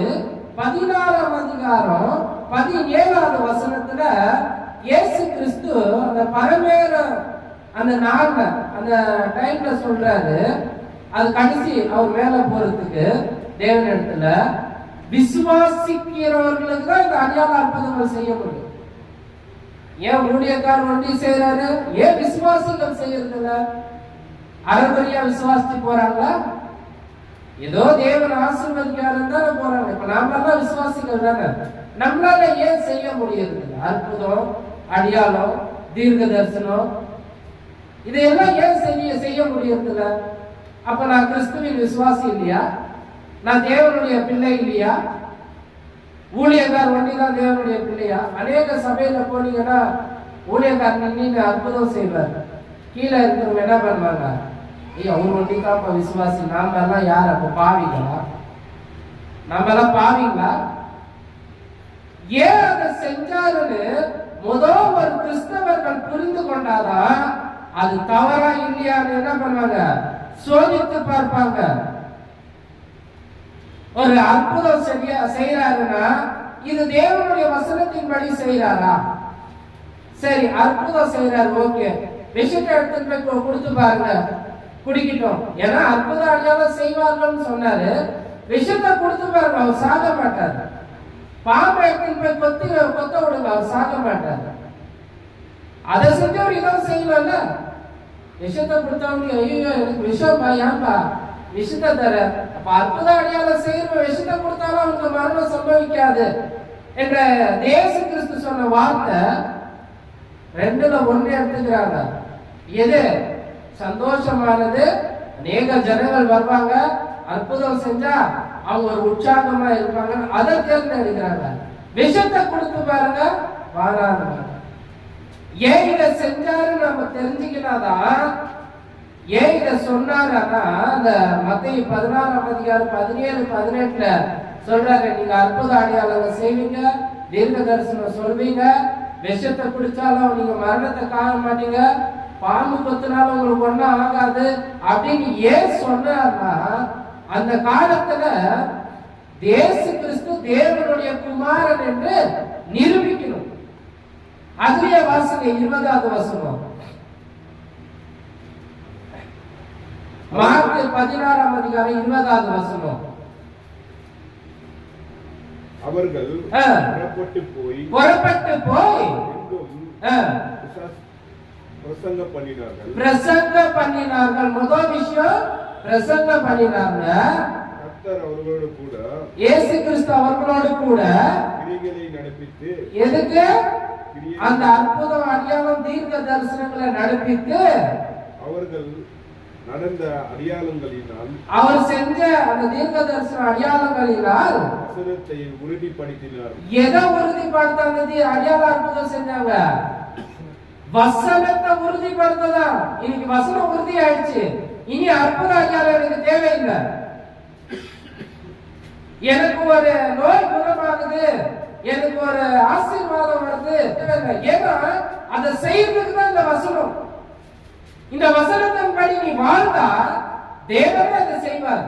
16ஆம் அதிகாரம் 17வது வசனத்துல இயேசு கிறிஸ்து அந்த பரமேற அந்த நாள்ல அந்த டைம்ல சொல்றாரு. அது கடைசி அவர் மேல போறதுக்கு தேவனிடத்துல விசுவாசிக்கிறவர்களுக்கு தான் இந்த அடையாள அற்புதங்கள் செய்ய முடியும். ஏன் ஊழியக்காரர் ஒண்டி செய்யறாரு? ஏன் விசுவாசிகள் செய்யறது இல்ல? அறகுறையா விசுவாசிச்சு போறாங்களா? ஏதோ தேவன் ஆசீர்வதிக்காரன் தானே போறாங்க. இப்ப நாம எல்லாம் விசுவாசிகள் தானே. நம்மளால ஏன் செய்ய முடியாது? அற்புதம், அடையாளம், தீர்க்க தரிசனம் இதையெல்லாம் ஏன் செய்ய முடியறதில்ல? அப்ப நான் கிறிஸ்துவின் விசுவாசி இல்லையா? நான் தேவனுடைய பிள்ளை இல்லையா? ஊழியக்கார் ஒண்டிதான் தேவனுடைய பிள்ளையா? அநேக சபையில போனீங்கன்னா ஊழியக்கார் நின்று அற்புதம் செய்வார். கீழே இருக்கிறவங்க என்ன பண்ணுவாங்க? அவர் ஒண்டிதான் இப்ப விசுவாசி. நாம எல்லாம் யார்? அப்ப பாவிங்களா? நாம எல்லாம் பாவிங்களா? ஏன் அதை செஞ்சாருன்னு முதல் ஒரு கிறிஸ்தவர்கள் புரிந்து கொண்டாதான் அது தவறா இல்லையான்னு என்ன பண்ணுவாங்க? சோதித்து பார்ப்பாங்க. ஒரு அற்புதம் செய்யறாருன்னா இது தேவனுடைய வசனத்தின்படி செய்யறாரா? சரி, அற்புதம் செய்யறாரு, ஓகே. விஷயத்தை எடுத்துட்டு போய் கொடுத்து பாருங்க, குடிக்கிட்டோம். ஏன்னா அற்புதம் அடையாளம் செய்வார்கள் சொன்னாரு. விஷயத்தை கொடுத்து பாருங்க, அவர் சாக மாட்டாரு. பாம்பை எடுத்துட்டு போய் கொத்த விடுங்க, அவர் சாக மாட்டாரு. அதை செஞ்சவர் இதான் செய்யல. விஷயத்தை கொடுத்தவங்க ஐயோ எனக்கு விஷம் ஏன்பா விஷத்தை தர. அப்ப அற்புத அடையாளம் செய்யற விஷத்தை கொடுத்தாலும் அவனுக்கு மரணம் சம்பவிக்காது என்ற இயேசு கிறிஸ்து சொன்ன வார்த்தை 2ல 1 எடுத்துக்கிறாங்க. எது சந்தோஷமானது? அநேக ஜனங்கள் வருவாங்க, அற்புதம் செஞ்சா அவங்க ஒரு உற்சாகமா இருப்பாங்க, அதை தேர்ந்தெடுக்கிறாங்க. விஷத்தை கொடுத்து பாருங்க, வாராங்க. ஏன் இதை செஞ்சாரு நம்ம தெரிஞ்சுக்கினாதான். ஏன் இதை சொன்னாரா? அந்த மத்தேயு 16ஆம் அதிகாரம் 17, 18 சொல்றாரு, நீங்க அற்புத அடையாளங்கள் செய்வீங்க, தீர்க்க தரிசனம் சொல்வீங்க, விஷத்தை குடிச்சாலும் நீங்க மரணத்தை காண மாட்டீங்க, பாம்பு கொத்தினாலும் உங்களுக்கு ஒன்றும் ஆகாது அப்படின்னு ஏன் சொன்னார்னா, அந்த காலத்துல இயேசு கிறிஸ்து தேவனுடைய குமாரன் என்று நிரூபிக்கணும். அதுலயே வாசனை 20வது வசனம் மார்க்கு 16ஆம் அதிகாரம் 20வது வசனம். அவர்கள் புறப்பட்டு போய் பிரசங்க பண்ணினார்கள். முதல் விஷயம் பிரசங்க பண்ணினாங்க. கர்த்தர் அவர்களோடு கூட, இயேசு கிறிஸ்து அவர்களோடு கூட கிரியைகளை நடப்பித்து, எதுக்கு? அந்த அற்புதம், அடையாளம், தீர்க்க தரிசனங்களை நடப்பித்து நடந்த அடையாளங்களினால் அவர் செஞ்ச அந்த தீர்க்க தரிசன அடையாளங்களினால் வசனத்தை உறுதிப்படுத்தினார். எதை உறுதிப்படுத்த அடையாள அற்புதம் செஞ்சாங்க? வசனத்தை உறுதிப்படுத்ததான். இன்னைக்கு வசனம் உறுதி ஆயிடுச்சு. இனி அற்புத அடையாளம் எனக்கு தேவையில்லை. எனக்கு ஒரு நோய் குணமாகுது, எனக்கு ஒரு ஆசீர்வாதம் வருது, ஏன்னா அதை செய்யறதுக்கு தான் இந்த வசனம். இந்த வசனத்தின் படி நீ வாழ்ந்தா தேவனே அதை செய்வார்.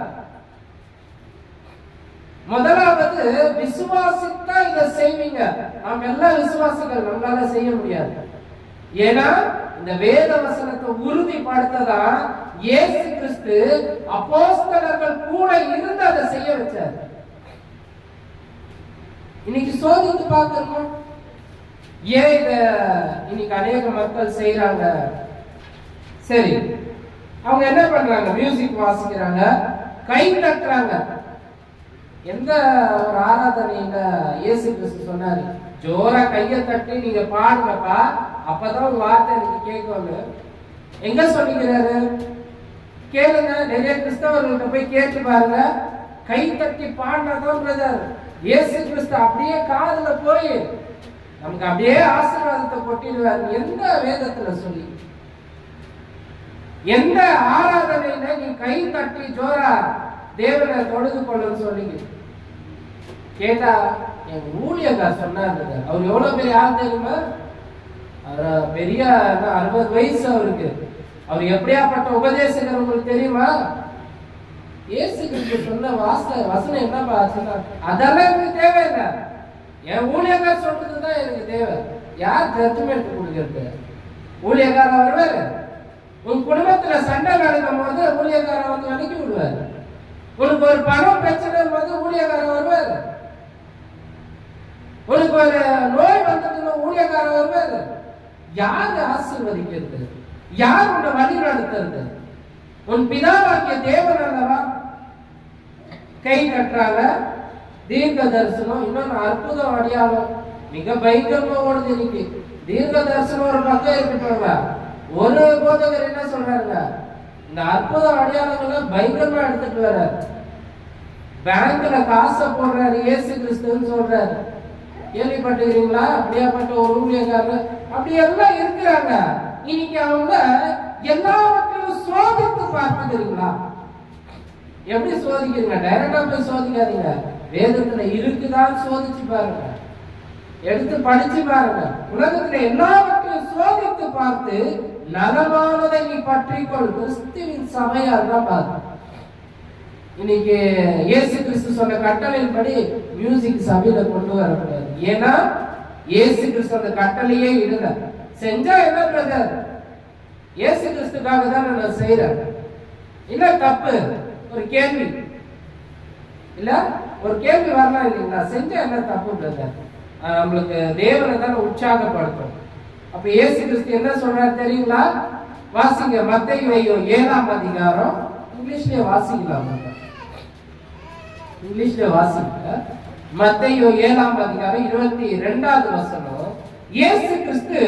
முதலாவது விசுவாசித்தா இதை செய்வீங்க. நாம் எல்லாம் விசுவாசிகள், நம்மளால செய்ய முடியாது. ஏன்னா இந்த வேத வசனத்தை உறுதிப்படுத்ததான் இயேசு கிறிஸ்து அப்போஸ்தலர்கள் கூட இருந்து அதை செய்ய வச்சார். இன்னைக்கு சோதித்து பார்க்கணும். ஏன் இத இன்னைக்கு அநேக மக்கள் செய்யறாங்க? சரி, அவங்க என்ன பண்றாங்க? மியூசிக் வாசிக்கிறாங்க, கை தட்டுறாங்க. எந்த ஒரு ஆராதனையில இயேசு கிறிஸ்து சொன்னாரு, ஜோரா கையை தட்டி நீங்க பாடுங்கப்பா, அப்பதான் உங்க வார்த்தை எனக்கு கேட்கும். எங்க சொல்லிக்கிறாரு? கேளுங்க. நிறைய கிறிஸ்தவர்கள்ட்ட போய் கேட்டு பாருங்க. கை தட்டி பாடினதான் பிரதர் இயேசு கிறிஸ்து அப்படியே காதுல போய் நமக்கு அப்படியே ஆசீர்வாதத்தை கொட்டிடுவார். எந்த வேதத்துல சொல்லி, எந்த ஆராதனையில நீ கை தட்டி ஜோரா தேவனை தொழுது கொள்ளுன்னு சொல்லி கேட்டா, என் ஊழியக்கார் சொன்னார். அவர் எவ்வளவு பெரிய ஆள் தெரியுமா? அவர் பெரிய 60 வயசு அவருக்கு. அவர் எப்படியாப்பட்ட உபதேசகர் உங்களுக்கு தெரியுமா? இயேசு கிறிஸ்து சொன்ன வசனம் என்னப்பா ஆச்சுன்னா, அதெல்லாம் எனக்கு தேவையில்லை. என் ஊழியக்கார் சொல்றதுதான் எனக்கு தேவை. யார் ஜட்ஜ்மெண்ட் கொடுக்கிறது? ஊழியக்காரன் வருவாரு. உன் குடும்பத்துல சண்டை நடக்கும் போது ஊழியக்காரன் வந்து வலிக்கி விடுவாரு. உனக்கு ஒரு பணம் பிரச்சனை போது ஊழியக்காரன் வருவாரு. உனக்கு ஒரு நோய் வந்ததுன்னா ஊழியக்காரன் வருவாரு. யாரு ஆசீர்வதிக்கிறது? யார் உன்னை வழி நடத்துறது? உன் பிதாவாகிய தேவன் அல்லவா? கை கட்டுறாங்க, தீர்க்க தரிசனம், இன்னொன்னு அற்புதம் அடையாளம். மிக பயங்கரமா ஓடுது இன்னைக்கு. தீர்க்க தரிசனம் ஒரு பக்கம் இருக்கட்டும், ஒரு போதகர் என்ன சொல்றாங்க, இந்த அற்புத அடையாளங்களை பயங்கரமா எடுத்துட்டு வர்றாரு. பேங்க்ல காசை போடுறாரு, இயேசு கிறிஸ்துன்னு சொல்றாரு. கேள்விப்பட்டுக்கிறீங்களா? அப்படியாப்பட்ட ஒரு ஊழியக்காரர் அப்படி எல்லாம் இருக்கிறாங்க. இன்னைக்கு அவங்க எல்லாவற்றையும் சோதித்து பார்த்துக்கிறீங்களா? எப்படி சோதிக்கிறீங்க? டைரக்டா போய் சோதிக்காதீங்க. வேதத்துல இருக்குதான் சோதிச்சு பாருங்க, எடுத்து படிச்சு பாருங்க. உலகத்துல எல்லாவற்றையும் சோதித்து பார்த்து நலமானதை நீ பற்றிக்கொள். கிறிஸ்துவின் சபையார் தான் பாருங்க. இன்னைக்கு இயேசு கிறிஸ்து சொன்ன கட்டளையின்படி மியூசிக் சபையில கொண்டு வரக்கூடாது. ஏன்னா இயேசு கிறிஸ்து அந்த கட்டளையே இல்ல. செஞ்சா என்ன பிரதர்? இயேசு கிறிஸ்துக்காக தான் நான் செய்யறேன். என்ன தப்பு? ஒரு கேள்வி இல்ல, ஒரு கேள்வி வரலாம் இல்லைங்களா? செஞ்சா என்ன தப்பு பிரதர்? நம்மளுக்கு தேவனை தான் உற்சாகப்படுத்தும். அப்ப இயேசு கிறிஸ்து என்ன சொல்றாரு தெரியுங்களா? வாசிங்க, மத்தேயு 7ஆம் அதிகாரம். இங்கிலீஷ்லயே வாசிக்கலாம், இங்கிலீஷ்ல வாசிங்க. மத்தேயு 7ஆம் அதிகாரம் 22வது வசனம். இயேசு கிறிஸ்து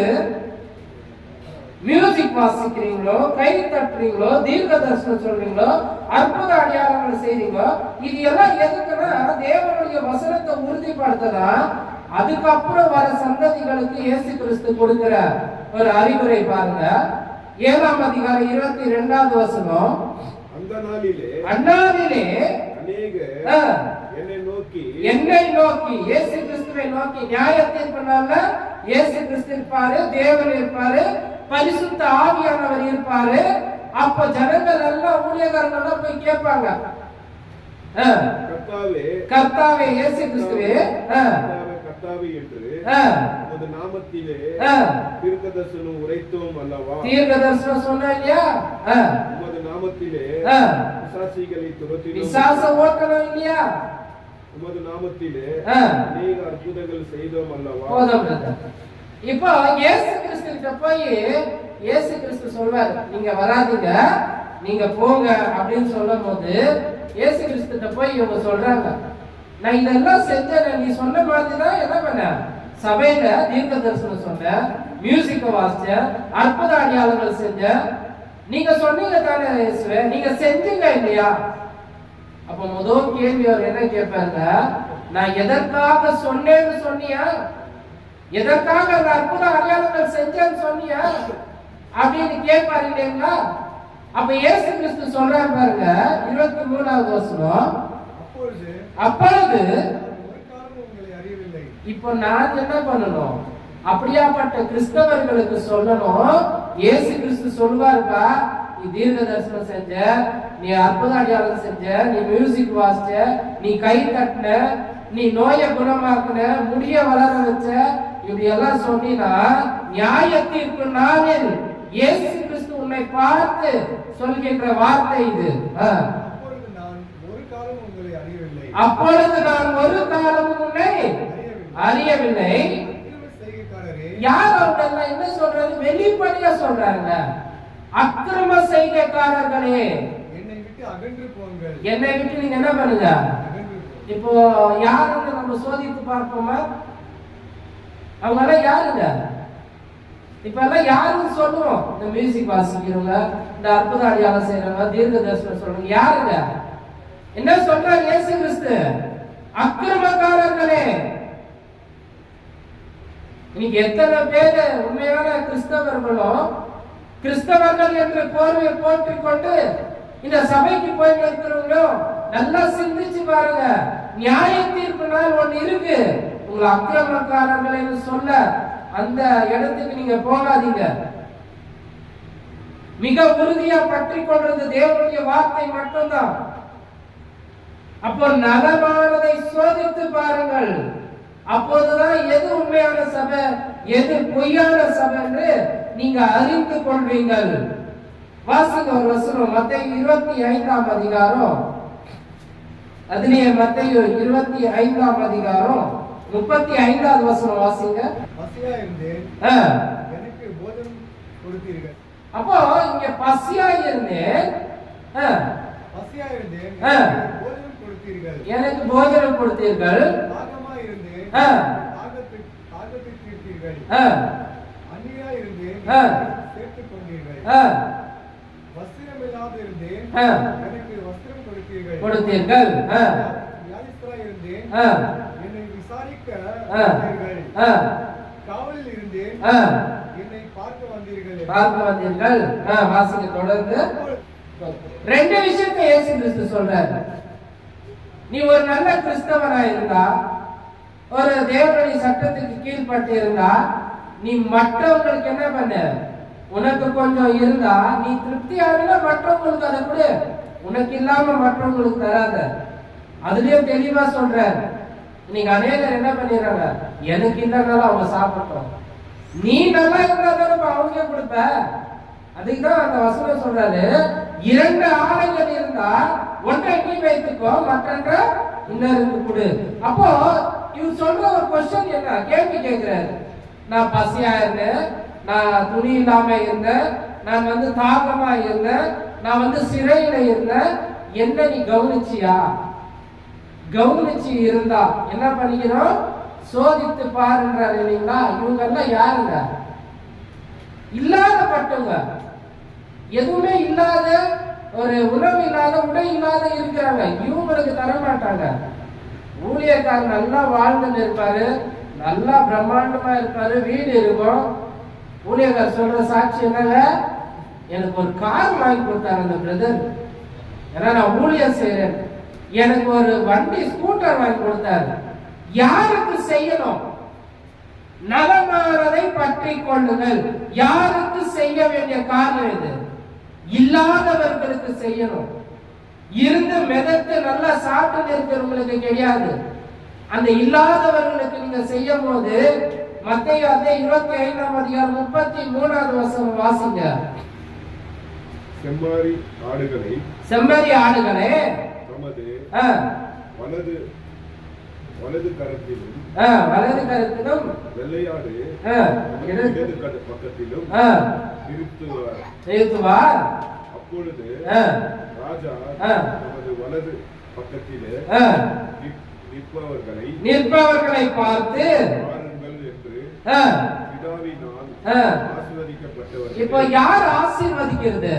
மியூசிக் வாசிக்கிறீங்களோ, கை தட்டுறீங்களோ, தீர்க்க தரிசனம் சொல்றீங்களோ, அற்புத அடையாளங்கள் செய்றீங்களோ, இது எல்லாம் எதுக்குன்னா தேவனுடைய வசனத்தை உறுதிப்படுத்ததான். அதுக்கப்புறம் வர சந்ததிகளுக்கு இயேசு கிறிஸ்து கொடுக்கிற ஒரு அறிவுரை பாருங்க. 7ஆம் அதிகாரம் 22வது வசனம். அந்நாளிலே என்னை நோக்கி இயேசு கிறிஸ்துவை நோக்கி நியாயத்தீர்ப்பு நாள்ல இயேசு கிறிஸ்து இருப்பாரு, தேவன் இருப்பாரு, பரிசுத்த ஆவியானவர் இருப்பாரு. அப்ப ஜனங்கள் எல்லாம் ஊழியக்காரங்க எல்லாம் போய் கேட்பாங்க, கர்த்தாவே இயேசு கிறிஸ்துவே, கர்த்தாவே என்று உமது நாமத்திலே தீர்க்கதரிசனம் உரைத்தோம் அல்லவா? தீர்க்கதரிசனம் சொன்னா இல்லையா? உமது நாமத்திலே பிசாசுகளை துரத்தினோம், பிசாச ஓட்டணும் இல்லையா? உமது நாமத்திலே அநேக அற்புதங்கள் செய்தோம் அல்லவா? போதும். இப்போ இயேசு கிறிஸ்து கிட்ட போய் இயேசு கிறிஸ்து சொல்வார், நீங்க வராதீங்க, நீங்க போங்க அப்படின்னு சொல்லும் போது இயேசு கிறிஸ்து போய் இவங்க சொல்றாங்க, நான் இதெல்லாம் செஞ்சேன், நீ சொன்ன மாதிரி தான் என்ன பண்ண, சபையில தீர்க்க தரிசனம் சொன்ன, மியூசிக்க வாசிச்ச, அற்புத அடையாளங்கள் செஞ்ச. நீங்க சொன்னீங்க தானே இயேசுவே, நீங்க செஞ்சீங்க இல்லையா? அப்ப முதல் கேள்வி அவர் என்ன கேட்பாங்க, நான் எதற்காக சொன்னேன்னு சொன்னியா? எதற்காக அந்த அற்புத அடையாளங்கள் செஞ்சேன்னு சொன்னியா அப்படின்னு கேட்பாரு இல்லைங்களா? அப்ப இயேசு கிறிஸ்து சொல்றாரு பாருங்க 23வது வசனம், அப்பொழுது இப்போ நான் என்ன பண்ணணும்? அப்படியாப்பட்ட கிறிஸ்தவர்களுக்கு சொல்லணும், இயேசு கிறிஸ்து சொல்வாருப்பா, நீ தீர்க்க தரிசனம் செஞ்ச, நீ அற்புத அடையாளம் செஞ்ச, நீ மியூசிக் வாசிச்ச, நீ கை தட்டின, நீ நோயை குணமாக்குன, முடிய வளர வச்ச, இப்படி எல்லாம் சொன்னா நியாய தீர்ப்பு நாளில் இயேசு கிறிஸ்து உன்னை பார்த்து சொல்கின்ற வார்த்தை இது. அப்பொழுது நான் ஒரு காலமும் உன்னை அறியவில்லை. யார் அவங்க என்ன சொல்றது? வெளிப்படையா சொல்றாங்க, அக்கிரம செய்கைக்காரர்களே என்னை விட்டு அகன்று போங்கள். என்னை விட்டு நீங்க என்ன பண்ணுங்க? இப்போ யாருன்னு நம்ம சோதித்து பார்ப்போமா? அவங்க எல்லாம் யாருங்க? இப்ப எல்லாம் யாருன்னு சொல்லுவோம்? இந்த மியூசிக் வாசிக்கிறவங்க, இந்த அற்புத அடையாளம் செய்யறவங்க, தீர்க்க தரிசனம் சொல்றவங்க யாருங்க? என்ன சொல்றாங்க இயேசு கிறிஸ்து? அக்கிரமக்காரர்களே. இன்னைக்கு எத்தனை பேரு உண்மையான கிறிஸ்தவர்களும் கிறிஸ்தவர்கள் என்று போர்வை போட்டுக் கொண்டு இந்த சபைக்கு போய் இருக்கிறவங்களும் நல்லா சிந்திச்சு பாருங்க. நியாய தீர்ப்பு நாள் ஒண்ணு இருக்கு. உங்களை அக்கிரமக்காரர்கள் என்று சொல்ல அந்த இடத்துக்கு நீங்க போகாதீங்க. மிக உறுதியா பற்றி கொள்றது தேவனுடைய வார்த்தை மட்டும்தான். அப்போ நலமானதை சோதித்து பாருங்கள். அப்போதுதான் எது உண்மையான சபை, எது பொய்யான சபை என்று நீங்க அறிந்து கொள்வீங்கள். வாசிங்க ஒரு வசனம், மத்தேயு 25ஆம் அதிகாரம். அதுலயே மத்தேயு 25ஆம் அதிகாரம் 35வது வசனம் வாசிங்க. பசியா இருந்தேன், எனக்கு போஜனம் கொடுத்தீர்கள். அப்போ இங்க பசியா இருந்தேன், பசியா இருந்தேன், போஜனம் கொடுத்தீர்கள், எனக்கு போஜனம் கொடுத்தீர்கள். தாகமா இருந்தேன், தாகத்தை தீர்த்தீர்கள். அந்நியா இருந்தேன், சேர்த்துக் கொண்டீர்கள். வஸ்திரம் இல்லாத இருந்தேன், எனக்கு வஸ்திரம் கொடுத்தீர்கள். வியாதிஸ்தரா இருந்தேன், என்னை விசாரிக்க வந்தீர்கள். காவலில் இருந்தேன், என்னை பார்க்க வந்தீர்கள். வாசிங்க தொடர்ந்து. ரெண்டு விஷயத்தை இயேசு கிறிஸ்து சொல்றாரு. நீ ஒரு நல்ல கிறிஸ்தவனா இருந்தா, ஒரு தேவனுடைய சட்டத்துக்கு கீழ்பட்டு இருந்தா, நீ மற்றவங்களுக்கு என்ன பண்ண? உனக்கு கொஞ்சம் இருந்தா நீ திருப்தியா இருந்தா மற்றவங்களுக்கு அதை கொடு, உனக்கு இல்லாம மற்றவங்களுக்கு தராத. அதுலயும் தெளிவா சொல்றாரு. நீங்க அநேகர் என்ன பண்ணிடுறாங்க, எனக்கு இல்லைனாலும் அவங்க சாப்பிட்டோம், நீ நல்லா இருந்தாலும் அவங்க கொடுப்ப. அதுக்குதான் அந்த வசனம் சொல்றாரு, 2 ஆடைகள் இருந்தா ஒன்றை நீ வைத்துக்கோ, மற்றொன்ற இன்னொருக்கு கொடு. அப்போ இவர் சொல்ற ஒரு கொஸ்டின் என்ன, கேள்வி கேட்கிறாரு. நான் பசியா இருந்தேன், நான் துணி இல்லாம இருந்தேன், நான் தாகமா இருந்தேன், நான் சிறையில இருந்தேன், என்ன நீ கவனிச்சியா? கவனிச்சு இருந்தா என்ன பண்ணிக்கணும்? சோதித்து பாருன்றார் இல்லைங்களா? இவங்க எல்லாம் யாருங்க? இல்லாதப்பட்டவங்க, எதுவுமே இல்லாத, ஒரு உணவு இல்லாத, உடை இல்லாத இருக்கிறாங்க. இவங்களுக்கு தர மாட்டாங்க. ஊழியக்காரர் நல்லா வாழ்ந்துட்டு இருப்பாரு, நல்லா பிரம்மாண்டமா இருப்பாரு, வீடு இருக்கும். ஊழியக்காரர் சொல்ற சாட்சி என்னங்க, எனக்கு ஒரு கார் வாங்கி கொடுத்தாரு அந்த பிரதர், ஏன்னா நான் ஊழியர் செய்யறேன், எனக்கு ஒரு வண்டி ஸ்கூட்டர் வாங்கி கொடுத்தாரு. யாருக்கு செய்யணும்? நலமானதை பற்றி கொள்ளுங்கள். யாருக்கு செய்ய வேண்டிய காரியம் இது? இல்லாதவர்களுக்கு செய்யணும். இருந்து மிதத்து நல்லா சாப்பிட்டு இருக்கிறவங்களுக்கு கிடையாது. அந்த இல்லாதவர்களுக்கு நீங்க செய்யும் போது மத்தேயு 25ஆம் அதிகாரம் 33வது வசனம் வாசிங்க. செம்மறி ஆடுகளே தமது வலது கரத்திலும் வெள்ளையாடு இடது பக்கத்திலும் நிறுத்துவார். அப்பொழுது ராஜா தமது வலது பக்கத்திலே நிற்பவர்களை பார்த்து பாருங்கள் என்று இப்போ யார் ஆசீர்வதிக்கிறது?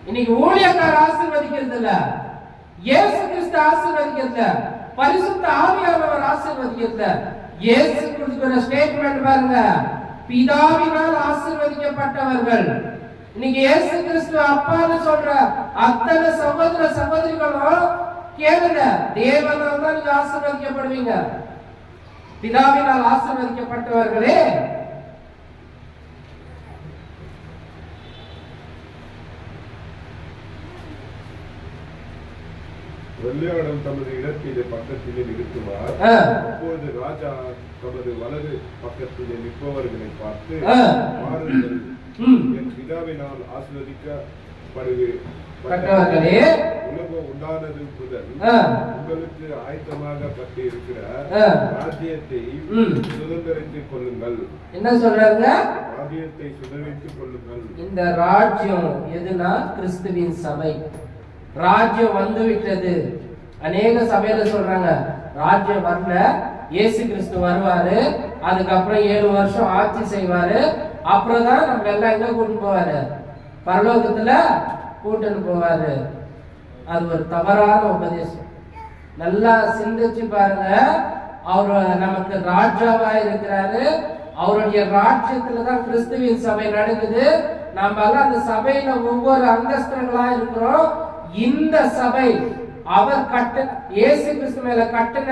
இன்னைக்கு ஊழியக்கார ஆசீர்வதிக்கிறது இல்ல, இயேசு கிறிஸ்து ஆசீர்வதிக்கிறது, பரிசுத்த ஆவியானவர் ஆசீர்வதிக்கிறது. இயேசு கொடுக்கிற ஸ்டேட்மெண்ட் பாருங்க, பிதாவினால் ஆசீர்வதிக்கப்பட்டவர்கள். இன்னைக்கு இயேசு கிறிஸ்து அப்பான்னு சொல்ற அத்தனை சகோதர சகோதரிகளும் கேளுங்க, தேவனால் தான் நீங்க ஆசீர்வதிக்கப்படுவீங்க. பிதாவினால் ஆசீர்வதிக்கப்பட்டவர்களே வெள்ளையாடம் தமது இடத்திலே பக்கத்திலே நிறுத்துவார். அப்போது ராஜா தமது வலது பக்கத்திலே நிற்பவர்களை பார்த்து, பாருங்கள், என் பிதாவினால் ஆசீர்வதிக்கப்பட்டவர்களே, உலகம் உண்டானது முதல் உங்களுக்கு ஆயத்தமாகப்பட்டு இருக்கிற ராஜ்யத்தை சுதந்திரித்துக் கொள்ளுங்கள். என்ன சொல்றாங்க? ராஜ்யத்தை சுதந்திரித்துக் கொள்ளுங்கள். இந்த ராஜ்யம் எதுனா கிறிஸ்துவின் சபை. ராஜ்யம் வந்து விட்டது. அநேக சபையில சொல்றாங்க ராஜ்யம் வரல, இயேசு கிறிஸ்து வருவாரு, அதுக்கப்புறம் 7 வருஷம் ஆட்சி செய்வாரு, அப்புறம் தான் நம்ம எல்லாம் எங்க கூட்டிட்டு போவாரு? பரலோகத்துல கூட்டிட்டு போவாரு. அது ஒரு தவறான உபதேசம். நல்லா சிந்திச்சு பாருங்க. அவர் நமக்கு ராஜாவா இருக்கிறாரு, அவருடைய ராஜ்யத்துலதான் கிறிஸ்துவின் சபை நடக்குது. நாம எல்லாம் அந்த சபையில ஒவ்வொரு அங்கஸ்தர்களா இருக்கிறோம். இந்த சபை அவர் இயேசு கிறிஸ்து மேல கட்டின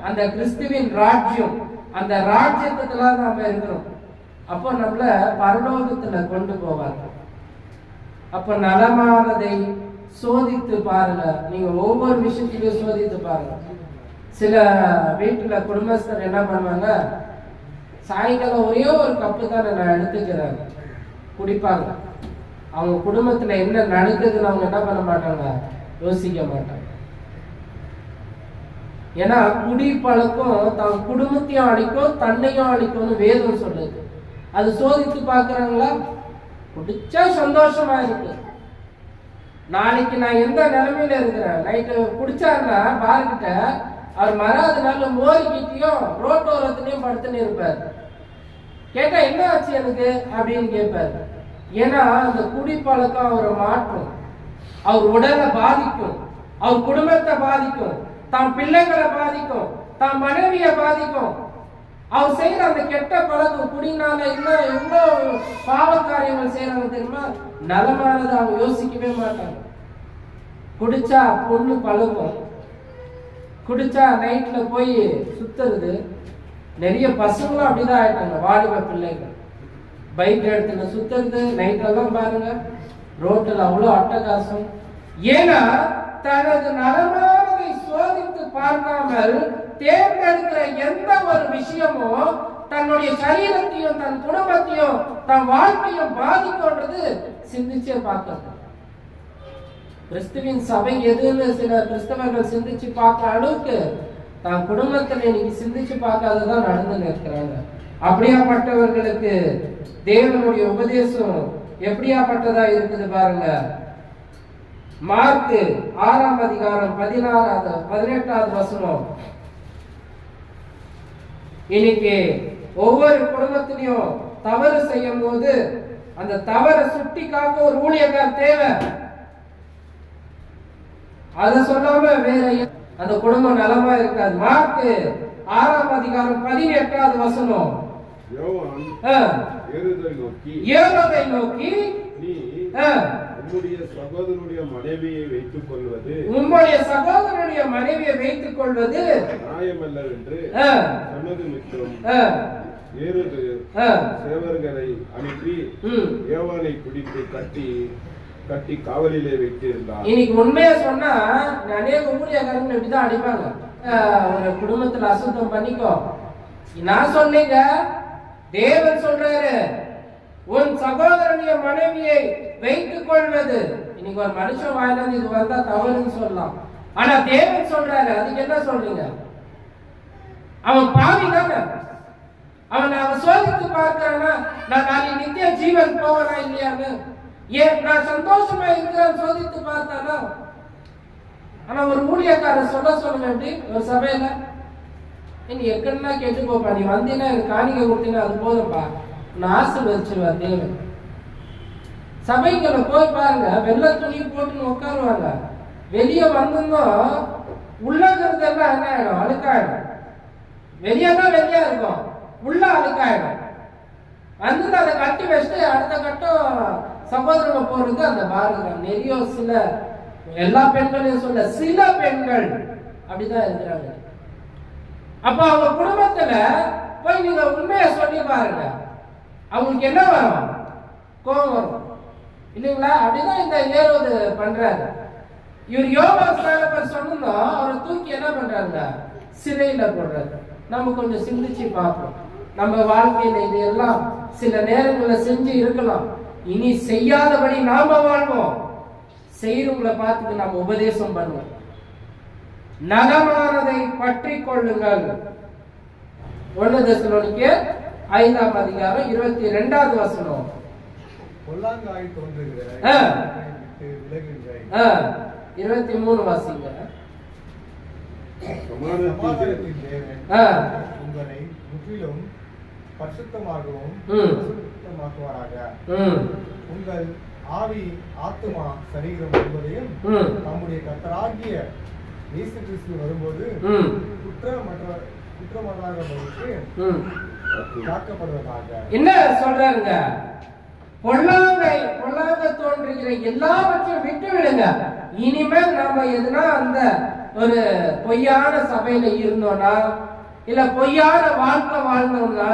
அந்த கிறிஸ்துவின் ராஜ்யம், அந்த ராஜ்யத்துல நாம இருக்கிறோம். அப்போ நம்மள பரலோகத்துல கொண்டு போவாங்க. அப்ப நலமானதை சோதித்து பாருங்க. நீங்க ஒவ்வொரு விஷயத்தையும் சோதித்து பாருங்க. சில வீட்டுல குடும்பஸ்தர் என்ன பண்ணுவாங்க, சாயங்காலம் ஒரே ஒரு கப்பு தான் நான் எடுத்துக்கிறேன் குடிப்பாங்க. அவங்க குடும்பத்துல என்ன நடக்குதுன்னு அவங்க என்ன பண்ண மாட்டாங்க, யோசிக்க மாட்டாங்க. ஏன்னா குடி பழக்கம் தன் குடும்பத்தையும் அழிக்கும், தன்னையும் அழிக்கும்னு வேதம் சொல்லுது. அது சோதித்து பாக்குறாங்களா? குடிச்சா சந்தோஷமா இருக்கு. நாளைக்கு நான் எந்த நிலைமையில இருக்கிறேன், நைட்டு குடிச்சாருன்னா பாருக்கிட்ட அவர் மறாத நாள் மோரிக்கிட்டையும் ரோட்டோரத்துலயும் படுத்துன்னு இருப்பார். கேட்டா என்ன ஆச்சு எனக்கு அப்படின்னு கேட்பாரு. ஏன்னா அந்த குடி பழக்கம் அவரை மாற்றும், அவர் உடலை பாதிக்கும், அவர் குடும்பத்தை பாதிக்கும், தம் பிள்ளைகளை பாதிக்கும், தம் மனைவியை பாதிக்கும். அவர் செய்யற அந்த கெட்ட பழக்கம் குடினால இன்னும் எவ்வளவு பாவ காரியங்கள் செய்யறாங்க தெரியுமா? நலமானது அவங்க யோசிக்கவே மாட்டாங்க. குடிச்சா பொண்ணு பழக்கம், குடிச்சா நைட்ல போய் சுத்துறது. நிறைய பசங்களும் அப்படிதான் ஆயிட்டாங்க. வாலிப பிள்ளைகள் பைக் எடுத்துட்டு சுத்துறது நைட்டெல்லாம் பாருங்க, ரோட்டில் அவ்வளோ அட்டகாசம். ஏன்னா தனது நலமானதை சோதித்து பார்க்காமல் தேர்ந்தெடுக்கிற எந்த ஒரு விஷயமும் தன்னுடைய சரீரத்தையும் தன் குடும்பத்தையும் தன் வாழ்க்கையும் பாதிக்கும்ன்றது சிந்திச்சே பார்க்கணும். கிறிஸ்துவின் சபை எதுன்னு சில கிறிஸ்தவர்கள் சிந்திச்சு பார்க்கிற அளவுக்கு தன் குடும்பத்தில் இன்னைக்கு சிந்திச்சு பார்க்காததான் நடந்து நிற்கிறாங்க. அப்படியாப்பட்டவர்களுக்கு தேவனுடைய உபதேசம் எப்படியாப்பட்டதா இருக்குது பாருங்க. மார்க்கு 6ஆம் அதிகாரம் 18வது வசனம். இன்னைக்கு ஒவ்வொரு குடும்பத்திலையும் தவறு செய்யும் போது அந்த தவறை சுட்டி காக்க ஒரு ஊழியக்கார் தேவை. அதை சொல்லாம வேற அந்த குடும்பம் நலமா இருக்காது. மார்க்கு 6ஆம் அதிகாரம் 18வது வசனம். ஏரோதை நோக்கி நீ உம்முடைய சகோதரனுடைய மனைவியை வைத்துக் கொள்வது நியாயமல்ல என்று சொன்னது மிக்கம் ஏரோது சேவர்களை அனுப்பி யோவானை பிடித்து கட்டி காவலிலே வைத்திருந்தார். இன்னைக்கு உண்மையா சொன்னா அநேக ஊழியக்காரங்க இப்படிதான் அடிப்பாங்க. ஒரு குடும்பத்துல அசுத்தம் பண்ணிக்கோ, நான் சொன்னீங்க, தேவன் சொல்றாரு உன் சகோதரனுடைய மனைவியை வைத்துக் கொள்வது. இன்னைக்கு ஒரு மனுஷன் வாயிலிருந்து இது வந்தா தவறுன்னு சொல்லலாம், ஆனா தேவன் சொல்றாரு அதுக்கு என்ன சொல்றீங்க? அவன் பாவி தானே, அவன் சோதித்து பார்க்கிறானா நான் நாளைக்கு நித்திய ஜீவன் போவனா இல்லையான்னு? ஏன் நான் சந்தோஷமா இருக்கிறேன் சோதித்து பார்த்தானா? ஆனா ஒரு ஊழியக்காரர் சொல்லுங்க எப்படி ஒரு சபையில நீ எக்கடனா கேட்டு போப்பா, நீ வந்தீங்கன்னா எனக்கு காணிக்கை கொடுத்தீங்கன்னா அது போதும்பா, நான் ஆசீர்வதிச்சிருவார் தேவன். சபைகளை போய் பாருங்க, வெள்ளை துணி போட்டுன்னு உட்காருவாங்க. வெளியே வந்திருந்தோம் உள்ளங்கிறதெல்லாம் என்ன ஆயிடும், அழுக்காயிடும். வெளியே தான் வெளியா இருக்கும், உள்ள அழுக்காயிடும். வந்து அதை கட்டி வச்சுட்டு அடுத்த கட்டம் சகோதரங்க போறது அந்த பாருங்க. நிறைய சில, எல்லா பெண்களையும் சொல்ல, சில பெண்கள் அப்படிதான் இருக்கிறாங்க. அப்ப அவங்க குடும்பத்துல போய் நீங்க உண்மையை சொல்லி பாருங்க, அவங்களுக்கு என்ன வரும், கோபம் வரும் இல்லைங்களா? அப்படிதான் இந்த ஏரோது பண்றாரு. இவர் யோகா ஸ்நானப்பர் சொன்னோம், அவரை தூக்கி என்ன பண்றாங்க, சிறையில போடுறாரு. நம்ம கொஞ்சம் சிந்திச்சு பார்ப்போம். நம்ம வாழ்க்கையில இது எல்லாம் சில நேரங்களில் செஞ்சு இருக்கலாம். இனி செய்யாதபடி நாம வாழ்வோம். செய்யறவங்களை பார்த்துட்டு நாம உபதேசம் பண்ணுவோம். நலமானதை பற்றி கொள்ளுங்கள். 1 தெசலோனிக்கேயர் 5ஆம் அதிகாரம் 22வது வசனம். பொல்லாங்காய் தோன்றுகிற 23 வாசிங்க. சமாதானத்தின் தேவன் உங்களை முற்றிலும் பரிசுத்தமாகவும் பரிசுத்தமாக்குவாராக. உங்கள் ஆவி, ஆத்துமா, சரீரம் முழுவதையும் நம்முடைய கர்த்தராகிய இயேசு கிறிஸ்து வரும்போது குற்றமற்றவர்களுக்கு காக்கப்படுவதாக. என்ன சொல்றாருங்க? பொல்லாங்க தோன்றுகிற எல்லாவற்றையும் விட்டு விடுங்க. இனிமேல் நம்ம எதுனா அந்த ஒரு பொய்யான சபையில இருந்தோம்னா, இல்ல பொய்யான வாழ்க்கை வாழ்ந்தோம்னா,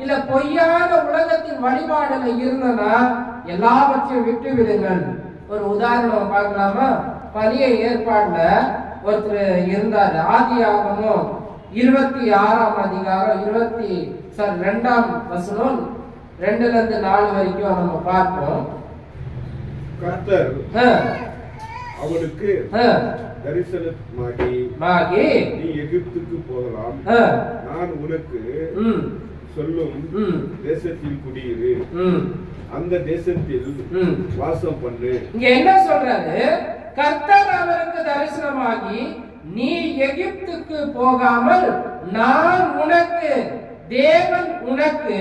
இல்ல பொய்யான உலகத்தின் வழிபாடுல இருந்தோம்னா எல்லாவற்றையும் விட்டு விடுங்கள். ஒரு உதாரணம் பார்க்கலாமா? பழைய ஏற்பாடுல ஒருத்தர் இருந்தாரு. ஆதியாகமம் 26ஆம் அதிகாரம் 2ஆம் வசனம் 2ல இருந்து 4 வரைக்கும் நம்ம பார்ப்போம். கர்த்தர் அவனுக்கு தரிசனமாகி, நீ எகிப்துக்கு போகலாம், நான் உனக்கு சொல்லும் தேசத்தில் குடியிரு, அந்த தேசத்தில் வாசம் பண்ணு. இங்க என்ன சொல்றாரு? கர்த்தர் அவருக்கு தரிசனமாகி, நீ எகிப்துக்கு போகாமல் நான் உனக்கு, தேவன் உனக்கு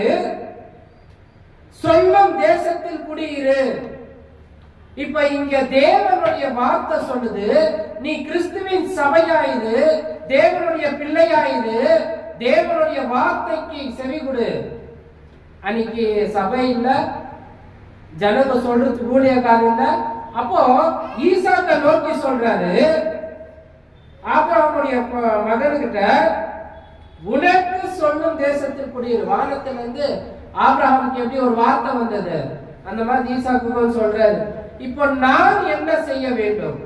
சொல்லும் தேசத்தில் குடியிரு. இப்ப இங்க தேவனுடைய வார்த்தை சொல்லுது, நீ கிறிஸ்துவின் சபையாயிரு, தேவனுடைய பிள்ளையாயிரு, தேவனுடைய வார்த்தைக்கு செவி கொடு. அன்னைக்கு சபை இல்ல, ஜனங்க சொல்றதுக்கு ஊழியக்காரர் இல்ல. அப்போ ஈசாக்க நோக்கி சொல்றாரு, ஆபிரகாமுடைய மகன்கிட்ட, உனக்கு சொல்லும் தேசத்தில் குடியிரு. வானத்திலிருந்து ஆபிரகாமுக்கு எப்படி ஒரு வார்த்தை வந்தது, அந்த மாதிரி ஈசாக்கு சொல்றாரு. இப்போ நான் என்ன செய்ய வேண்டும்?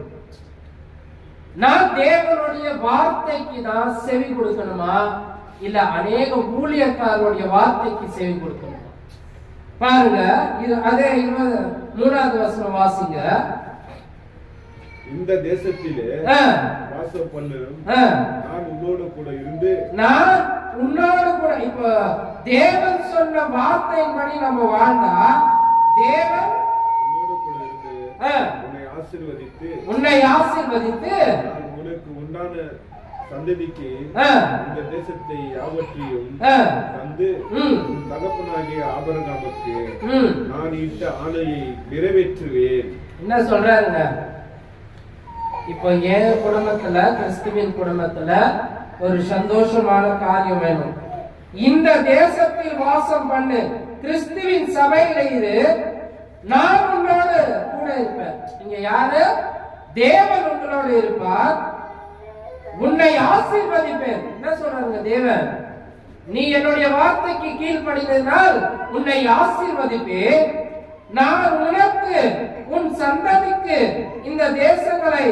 நான் தேவனுடைய வார்த்தைக்கு தான் செவி கொடுக்கணுமா, இல்ல அநேக ஊழியக்காரருடைய வார்த்தைக்கு செவி கொடுக்கணுமா? பாருங்க, இது அதே 23வது வசனம் வாசிங்க. இந்த தேசத்திலே வாசம் பண்ணு, நான் உன்னோடு கூட இருந்து, நான் உன்னோடு கூட. இப்ப தேவன் சொன்ன வார்த்தையின்படி நம்ம வாழ்ந்தா, தேவன் உன்னோடு கூட இருந்து உன்னை ஆசீர்வதித்து நான் உனக்கு உண்டான சந்ததிக்கு இந்த தேசத்தை யாவற்றையும் தந்து, தகப்பனாகிய ஆபிரகாமுக்கு நான் இட்ட ஆணையை நிறைவேற்றுவேன். என்ன சொல்றாருங்க? இப்போ என் குடும்பத்துல, கிறிஸ்துவின் குடும்பத்துல ஒரு சந்தோஷமான காரியம் வேணும். இந்த தேசத்தில் வாசம் பண்ணு, கிறிஸ்துவின் சபையில இரு, நான் உங்களோடு கூட இருப்பேன். நீங்க யாரு? தேவன் உங்களோடு இருப்பார், உன்னை ஆசீர்வதிப்பேன். என்ன சொல்றாங்க தேவன்? நீ என்னுடைய வார்த்தைக்கு கீழ்ப்படினால் உன்னை ஆசீர்வதிப்பேன். நான் உனக்கு, உன் சந்ததிக்கு இந்த தேசங்களை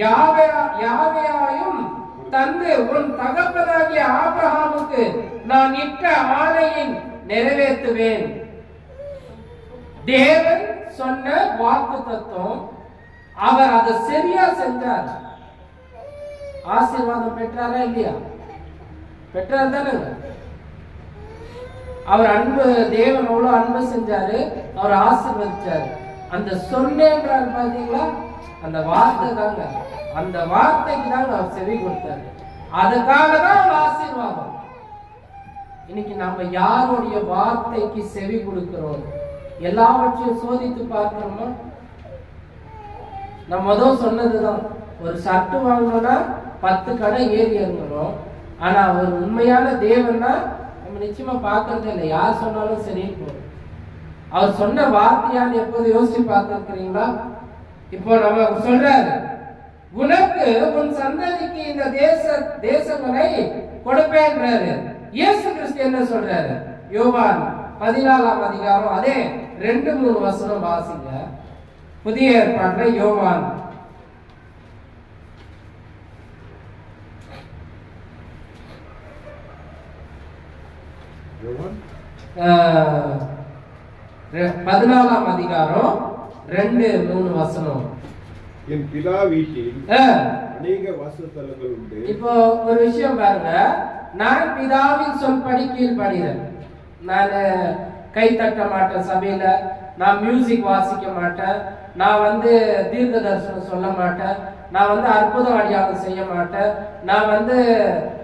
யாவையாயும் தந்து, உன் தகப்பனாகிய ஆபிரகாமுக்கு நான் இட்ட ஆணையை நிறைவேற்றுவேன். தேவன் சொன்ன வாக்கு தத்துவம், அவர் அதை சரியா செஞ்சார். ஆசீர்வாதம் பெற்றாரா இல்லையா? பெற்றார் தானே. அவர் அன்பு, தேவன் அவ்வளவு அன்பு செஞ்சாரு, அவர் ஆசீர்வதிச்சாரு. அந்த சொன்னேன்றார் பாத்தீங்களா, அந்த வார்த்தை தாங்க, அந்த வார்த்தைக்கு தாங்க அவர் செவி கொடுத்தாரு. அதுக்காக தான் ஒரு ஆசீர்வாதம். இன்னைக்கு நம்ம யாருடைய வார்த்தைக்கு செவி கொடுக்கிறோம்? எல்லாவற்றையும் சோதித்து பார்க்கிறோமா? நம்ம முதல் சொன்னதுதான், ஒரு ஷர்ட் வாங்கணும்னா 10 கடை ஏறி இறங்கணும். ஆனா ஒரு உண்மையான தேவன்னா நம்ம நிச்சயமா பார்க்கறதே இல்லை. யார் சொன்னாலும் சரி போகும். அவர் சொன்ன வார்த்தையான்னு எப்போது யோசிச்சு பார்த்திருக்கிறீங்களா? இப்போ நம்ம சொல்றாரு, உனக்கு உன் சந்ததிக்கு இந்த தேசங்களை கொடுப்பேன்றாரு. இயேசு கிறிஸ்து என்ன சொல்றாரு? யோவான் 14ஆம் அதிகாரம் அதே 2-3 வசனம் வாசிங்க. புதிய ஏற்பாட்டுல யோவான் 14ஆம் அதிகாரம் 2-3 வசனம். என் பிதா வீட்டில் அநேக வாசஸ்தலங்கள் உண்டு. இப்போ ஒரு விஷயம் பாருங்க, நான் பிதாவின் சொல்படி கீழ்படுகிறேன். நான் கை தட்ட மாட்டேன் சபையில, நான் மியூசிக் வாசிக்க மாட்டேன், நான் தீர்க்க தரிசனம் சொல்ல மாட்டேன், நான் அற்புதம் அடையாளம் செய்ய மாட்டேன், நான்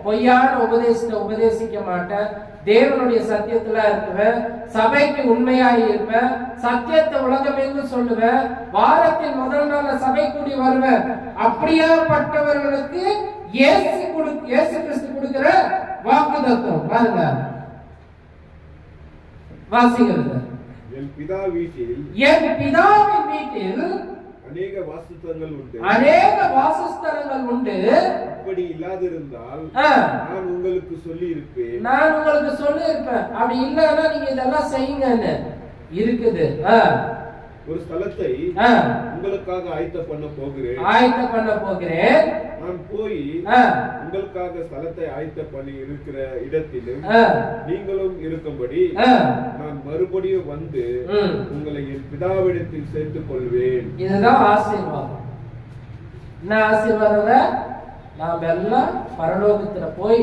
பொய்யான உபதேசத்தை உபதேசிக்க மாட்டேன், தேவனுடைய சத்தியத்துல இருக்குவேன், சபைக்கு உண்மையாக இருப்பேன், சத்தியத்தை உலகமெங்கு சொல்லுவேன், வாரத்தின் முதல் நாள் சபை கூடி வருவேன். அப்படியாப்பட்டவர்களுக்கு இயேசு கிறிஸ்து கொடுக்கிற வாக்குத்தத்தம் பாருங்க, வாசிக்கிறது. என் பிதாவின் வீட்டில் அநேக வாசஸ்தலங்கள் உண்டு. அப்படி இல்லாதிருந்தால் நான் உங்களுக்கு சொல்லி இருப்பேன். அப்படி இல்லைன்னா நீங்க இதெல்லாம் செய்யுங்கன்னு இருக்குது. ஒரு ஸ்தலத்தை உங்களுக்காக ஆயத்த பண்ண போகிறேன். நான் போய் உங்களுக்காக ஸ்தலத்தை ஆயத்த பண்ணி இருக்கிற இடத்திலும் நீங்களும் இருக்கும்படி நான் மறுபடியும் வந்து உங்களை என் பிதாவிடத்தில் சேர்த்துக் கொள்வேன். இதுதான் ஆசீர்வாதம். என்ன ஆசீர்வாதம்? நாம் எல்லாம் பரலோகத்துல போய்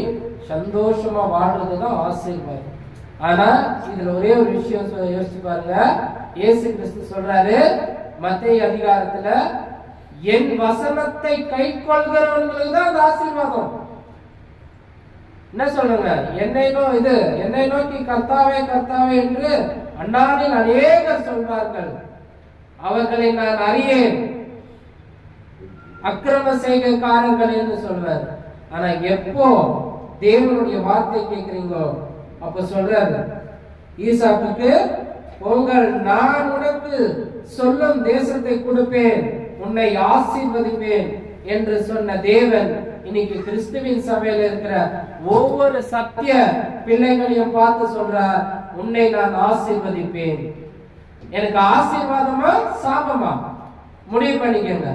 சந்தோஷமா வாழ்றதுதான் ஆசீர்வாதம். ஆனா இதுல ஒரே ஒரு விஷயம் யோசிச்சு பாருங்க. இயேசு கிறிஸ்து சொல்றாரு மத்தேயு அதிகாரத்துல, என் வசனத்தை கை கொள்கிறவர்களுக்கு தான் அந்த ஆசீர்வாதம். என்ன சொல்லுங்க? என்னை நோக்கி கர்த்தாவே கர்த்தாவே என்று அந்நாளில் அநேகர் சொல்வார்கள், அவர்களை நான் அறியேன், அக்கிரம செய்கைக்காரர்கள் என்று சொல்வார். ஆனா எப்போ தேவனுடைய வார்த்தை கேட்கிறீங்களோ அப்ப சொல்றாரு ஈசாக்குக்கு, உங்கள் நான் உனக்கு சொல்லும் தேசத்தை கொடுப்பேன், உன்னை ஆசீர்வதிப்பேன் என்று சொன்ன தேவன் இன்னைக்கு கிறிஸ்துவின் சபையில இருக்கிற ஒவ்வொரு சத்திய பிள்ளைகளையும் பார்த்து சொல்றார், உன்னை நான் ஆசீர்வதிப்பேன். எனக்கு ஆசீர்வாதமா சாபமா முடிவு பண்ணிக்கங்க.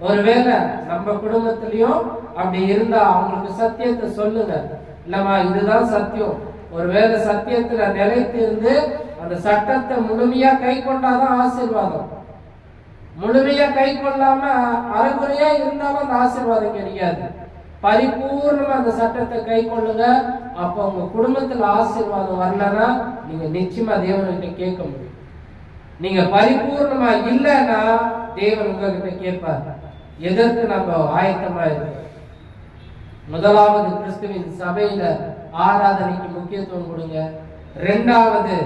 ஒருவேளை நம்ம குடும்பத்திலயும் அப்படி இருந்தா அவங்களுக்கு சத்தியத்தை சொல்லுங்க, இல்லம்மா இதுதான் சத்தியம். ஒருவேளை சத்தியத்துல நிலைத்து இருந்து அந்த சட்டத்தை முழுமையா கை கொண்டாதான் ஆசீர்வாதம். முழுமையா கை கொள்ளாம அரைகுறையா இருந்தாலும் அந்த ஆசீர்வாதம் கிடையாது. பரிபூர்ணமா அந்த சட்டத்தை கை கொள்ளுங்க. அப்ப உங்க குடும்பத்துல ஆசீர்வாதம் வரலன்னா நீங்க நிச்சயமா தேவன்கிட்ட கேட்க முடியும். நீங்க பரிபூர்ணமா இல்லைன்னா தேவன் உங்ககிட்ட கேட்பார். எதற்கு நம்ம ஆயத்தமா இருக்கோம்? முதலாவது கிறிஸ்துவின் சபையில ஆராதனைக்கு முக்கியத்துவம் கொடுங்க. இரண்டாவது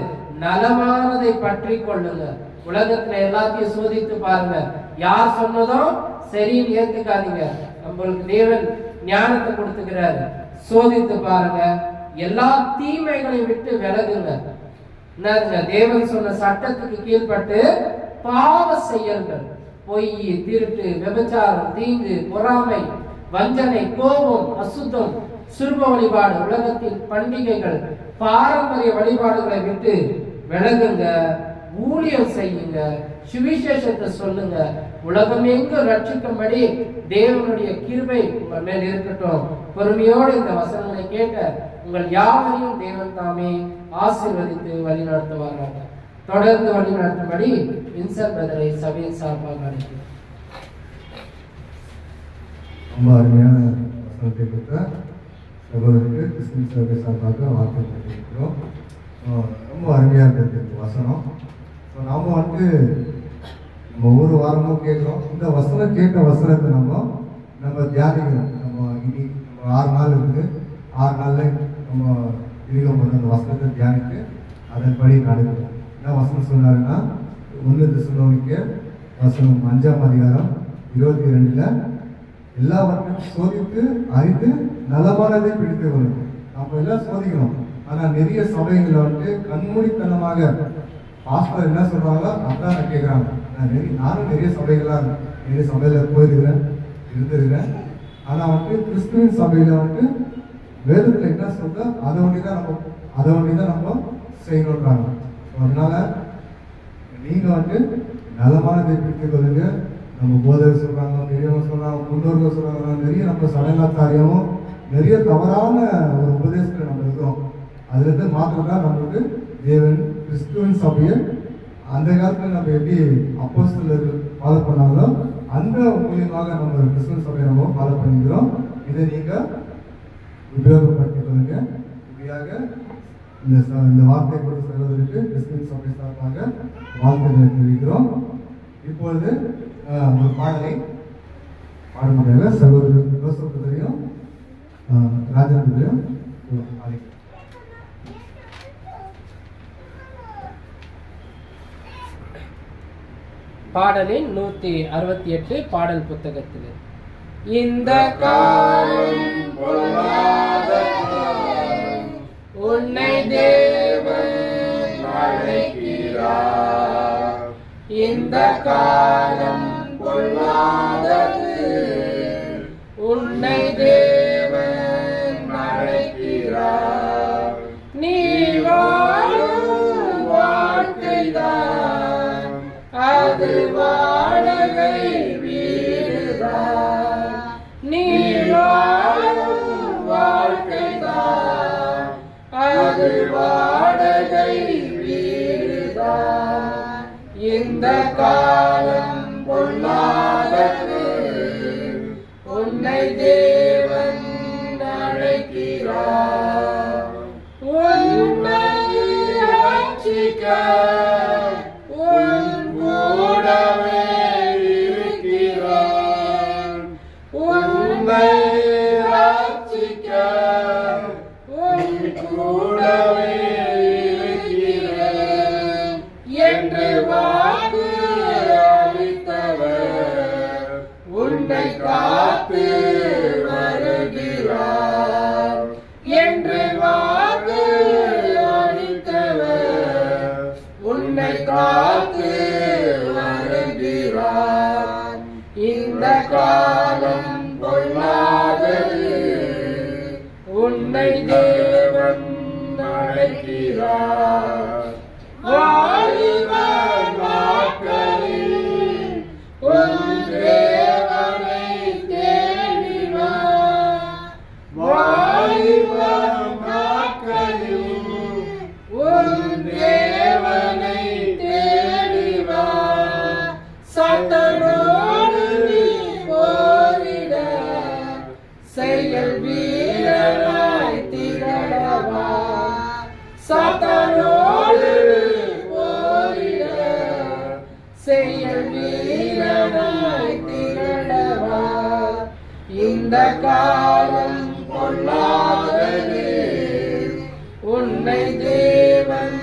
நலமானதை பற்றி கொள்ளுங்க. உலகத்துல எல்லாத்தையும் சோதித்து பாருங்க. யார் சொன்னதும் சரின்னு ஏத்துக்காதீங்க. நம்மளுக்கு தேவன் ஞானத்தை கொடுத்துக்கிறாரு. சோதித்து பாருங்க. எல்லா தீமைகளையும் விட்டு விலகுங்க. தேவன் சொன்ன சட்டத்துக்கு கீழ்பட்டு பாவ செயல்கள், பொய், திருட்டு, விபச்சாரம், தீங்கு, பொறாமை, வஞ்சனை, கோபம், அசுத்தம், சுர்ப வழிபாடு, உலகத்தின் பண்டிகைகள், பாரம்பரிய வழிபாடுகளை விட்டு விலகுங்க. ஊழியம் செய்யுங்க, சுவிசேஷத்தை சொல்லுங்க. உலகம் எங்கும் ரட்சிக்கும்படி தேவனுடைய கிருபை உங்கள் மேல் இருக்கட்டும். பொறுமையோடு இந்த வசனங்களை கேட்ட உங்கள் யாவரையும் தேவன் தாமே ஆசீர்வதித்து வழிநடத்துவார்கள். தொடர்ந்து வழிநடத்தும்படி வின்சென்ட் பிரதரை சபையின் சார்பாக அழைக்கிறேன். ரொம்ப அருமையான வசனத்தை பெற்ற சகோதரருக்கு கிறிஸ்டின் சபை சார்பாக வார்த்தை பெற்றிருக்கிறோம். ரொம்ப அருமையாக இருந்திருக்கு வசனம். நாம் நம்ம ஒவ்வொரு வாரமும் கேட்குறோம். இந்த வசனம் கேட்ட வசனத்தை நம்ம தியானிக்கணும். நம்ம இனி நம்ம 6 நாள் இருக்குது. 6 நாளில் நம்ம இருக்க அந்த வசனத்தை தியானித்து அதன்படி நடக்கிறோம். என்ன வசனம் சொன்னாருன்னா 1 தெசலோனிக்கேயர் வசனம் 5ஆம் அதிகாரம் 22 எல்லாவற்றையும் சோதித்து அறிந்து நலமானதை பிடித்து வரும். நம்ம எல்லாம் சோதிக்கணும். ஆனால் நிறைய சபைகளில் வந்துட்டு கண்மூடித்தனமாக பாஸ்டர் என்ன சொல்றாங்களோ அதான் நான் கேட்குறாங்க. நானும் நிறைய சபையில் போயிருக்கிறேன், இருந்திருக்கிறேன். ஆனால் வந்துட்டு கிறிஸ்துவின் சபையில் வந்துட்டு வேதத்தில் என்ன சொல்றதோ அதை ஒண்டி தான் நம்ம செய்யணுன்றாங்க. அதனால நீங்க வந்துட்டு நலமானதை பிடித்துக் கொள்ளுங்க. நம்ம போதகர் சொல்றாங்க, பெரியவங்க சொல்றாங்க, முன்னோர்கள் சொல்றாங்க, நிறைய நம்ம சடங்காச்சாரியமும் நிறைய தவறான ஒரு உபதேசத்தை நம்ம இருக்கிறோம். அதுல இருந்து மாத்திரம் தான் நம்மளுக்கு தேவன் கிறிஸ்துவின் சபையை அந்த காலத்துல நம்ம எப்படி அப்போஸ்தலர்கள் ஃபாலோ பண்ணாங்களோ அந்த மூலியமாக நம்ம கிறிஸ்துவின் சபையை நம்ம ஃபாலோ பண்ணிக்கிறோம். இதை நீங்க உபயோகப்படுத்திக் கொள்ளுங்க. இப்படியாக இந்த வார்த்தை கொடுத்து செல்வதற்கு கிறிஸ்துவின் சபை சார்பாக வாழ்த்துக்களை தெரிவிக்கிறோம். இப்பொழுது ஒரு பாடலை பாடுமுறையாக சகோதரர் யோசப்பதையும் ராஜேந்திரையும் பாடலின் 168 பாடல் புத்தகத்தில் இந்த காலம் உன்னை தேவன் அழைக்கிறார். இந்த காலம் பொல்லாதது உன்னை தேவன் அழைக்கிறார். நீ வாழும் வாழ்க்கைதான் அது வாடகை வீடுதான். நீ வாழும் வாழ்க்கைதான் அது வாடகை வீடுதான். இந்த காலம் பொல்லாதது உன்னை தேவன் அழைக்கிறார். உன்னை ரட்சிக்க உன் கூடவே இருக்கிறார். உன்னை ரட்சிக்க உன் கூடவே இருக்கிறார் என்று வாக்கு அளித்தவர் உன்னை காத்து வருகிறார். என்று வாக்கு அளித்தவர் உன்னை காத்து வருகிறார். இந்த காலம் பொல்லாதது உன்னை தேவன் அழைக்கிறார். வாலிப நாட்களில் உன் தேவனை தேடி வா. வாலிப நாட்களில் உன் தேவனை தேடி வா. சாத்தானோடு நீ போரிட செயல் வீரனாய் திகழவா. சாத்தானோடு போரிட செயல் வீரனாய் திகழவா. இந்த காலம் பொல்லாதது உன்னை தேவன்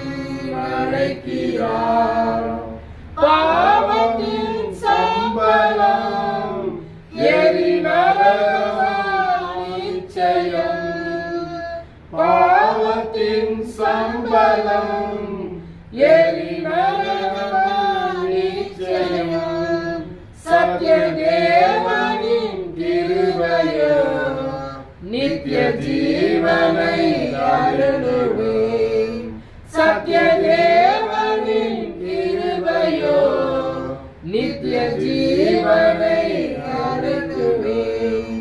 அழைக்கிறார். பாவத்தின் சம்பளம் எரிநரகம் நிச்சயம். பாவத்தின் சம்பளம் எரிநரகம் நிச்சயம். சத்திய தேவனின் கிருபையோ நித்திய ஜீவனை அருளுவேன். சத்திய தேவனின் கிருபையோ நித்திய ஜீவனை அருளுவேன்.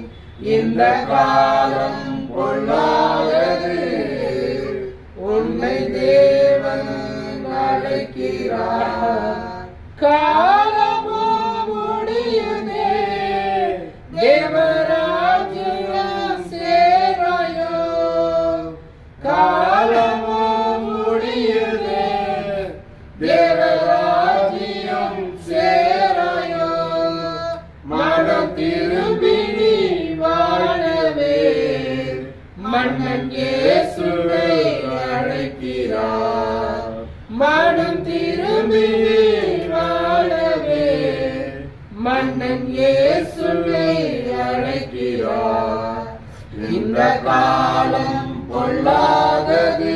இந்த காலம் பொல்லாதது உன்னை தேவன் அழைக்கிறார். காலமோ முடியுதே தேவராஜ்யம் சேராயோ. காலமோ முடியுதே தேவராஜ்யம் சேராயோ. மனம் திரும்பி நீ வாழவே இந்த காலம் பொல்லாதது,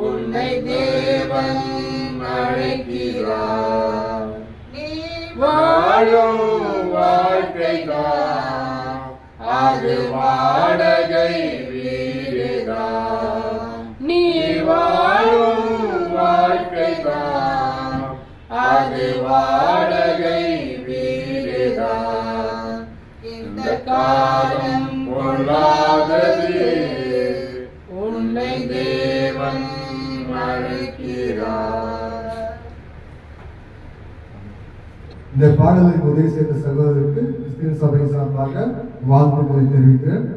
உன்னை தேவன் அழைக்கிறார். நீ வாழும் வாழ்க்கைதான் அது வாடகை வீடுதான். நீ வாழும் வாழ்க்கைதான் அது வாடகை வீடுதான். இந்த காலம் பொல்லாதது, உன்னை தேவன் அழைக்கிறார். இந்த பாடலுக்கு உதவி செய்த சகோதரருக்கு கிறிஸ்டியன் சபை சார்பாக வாழ்த்துக்களை தெரிவிக்கிறேன்.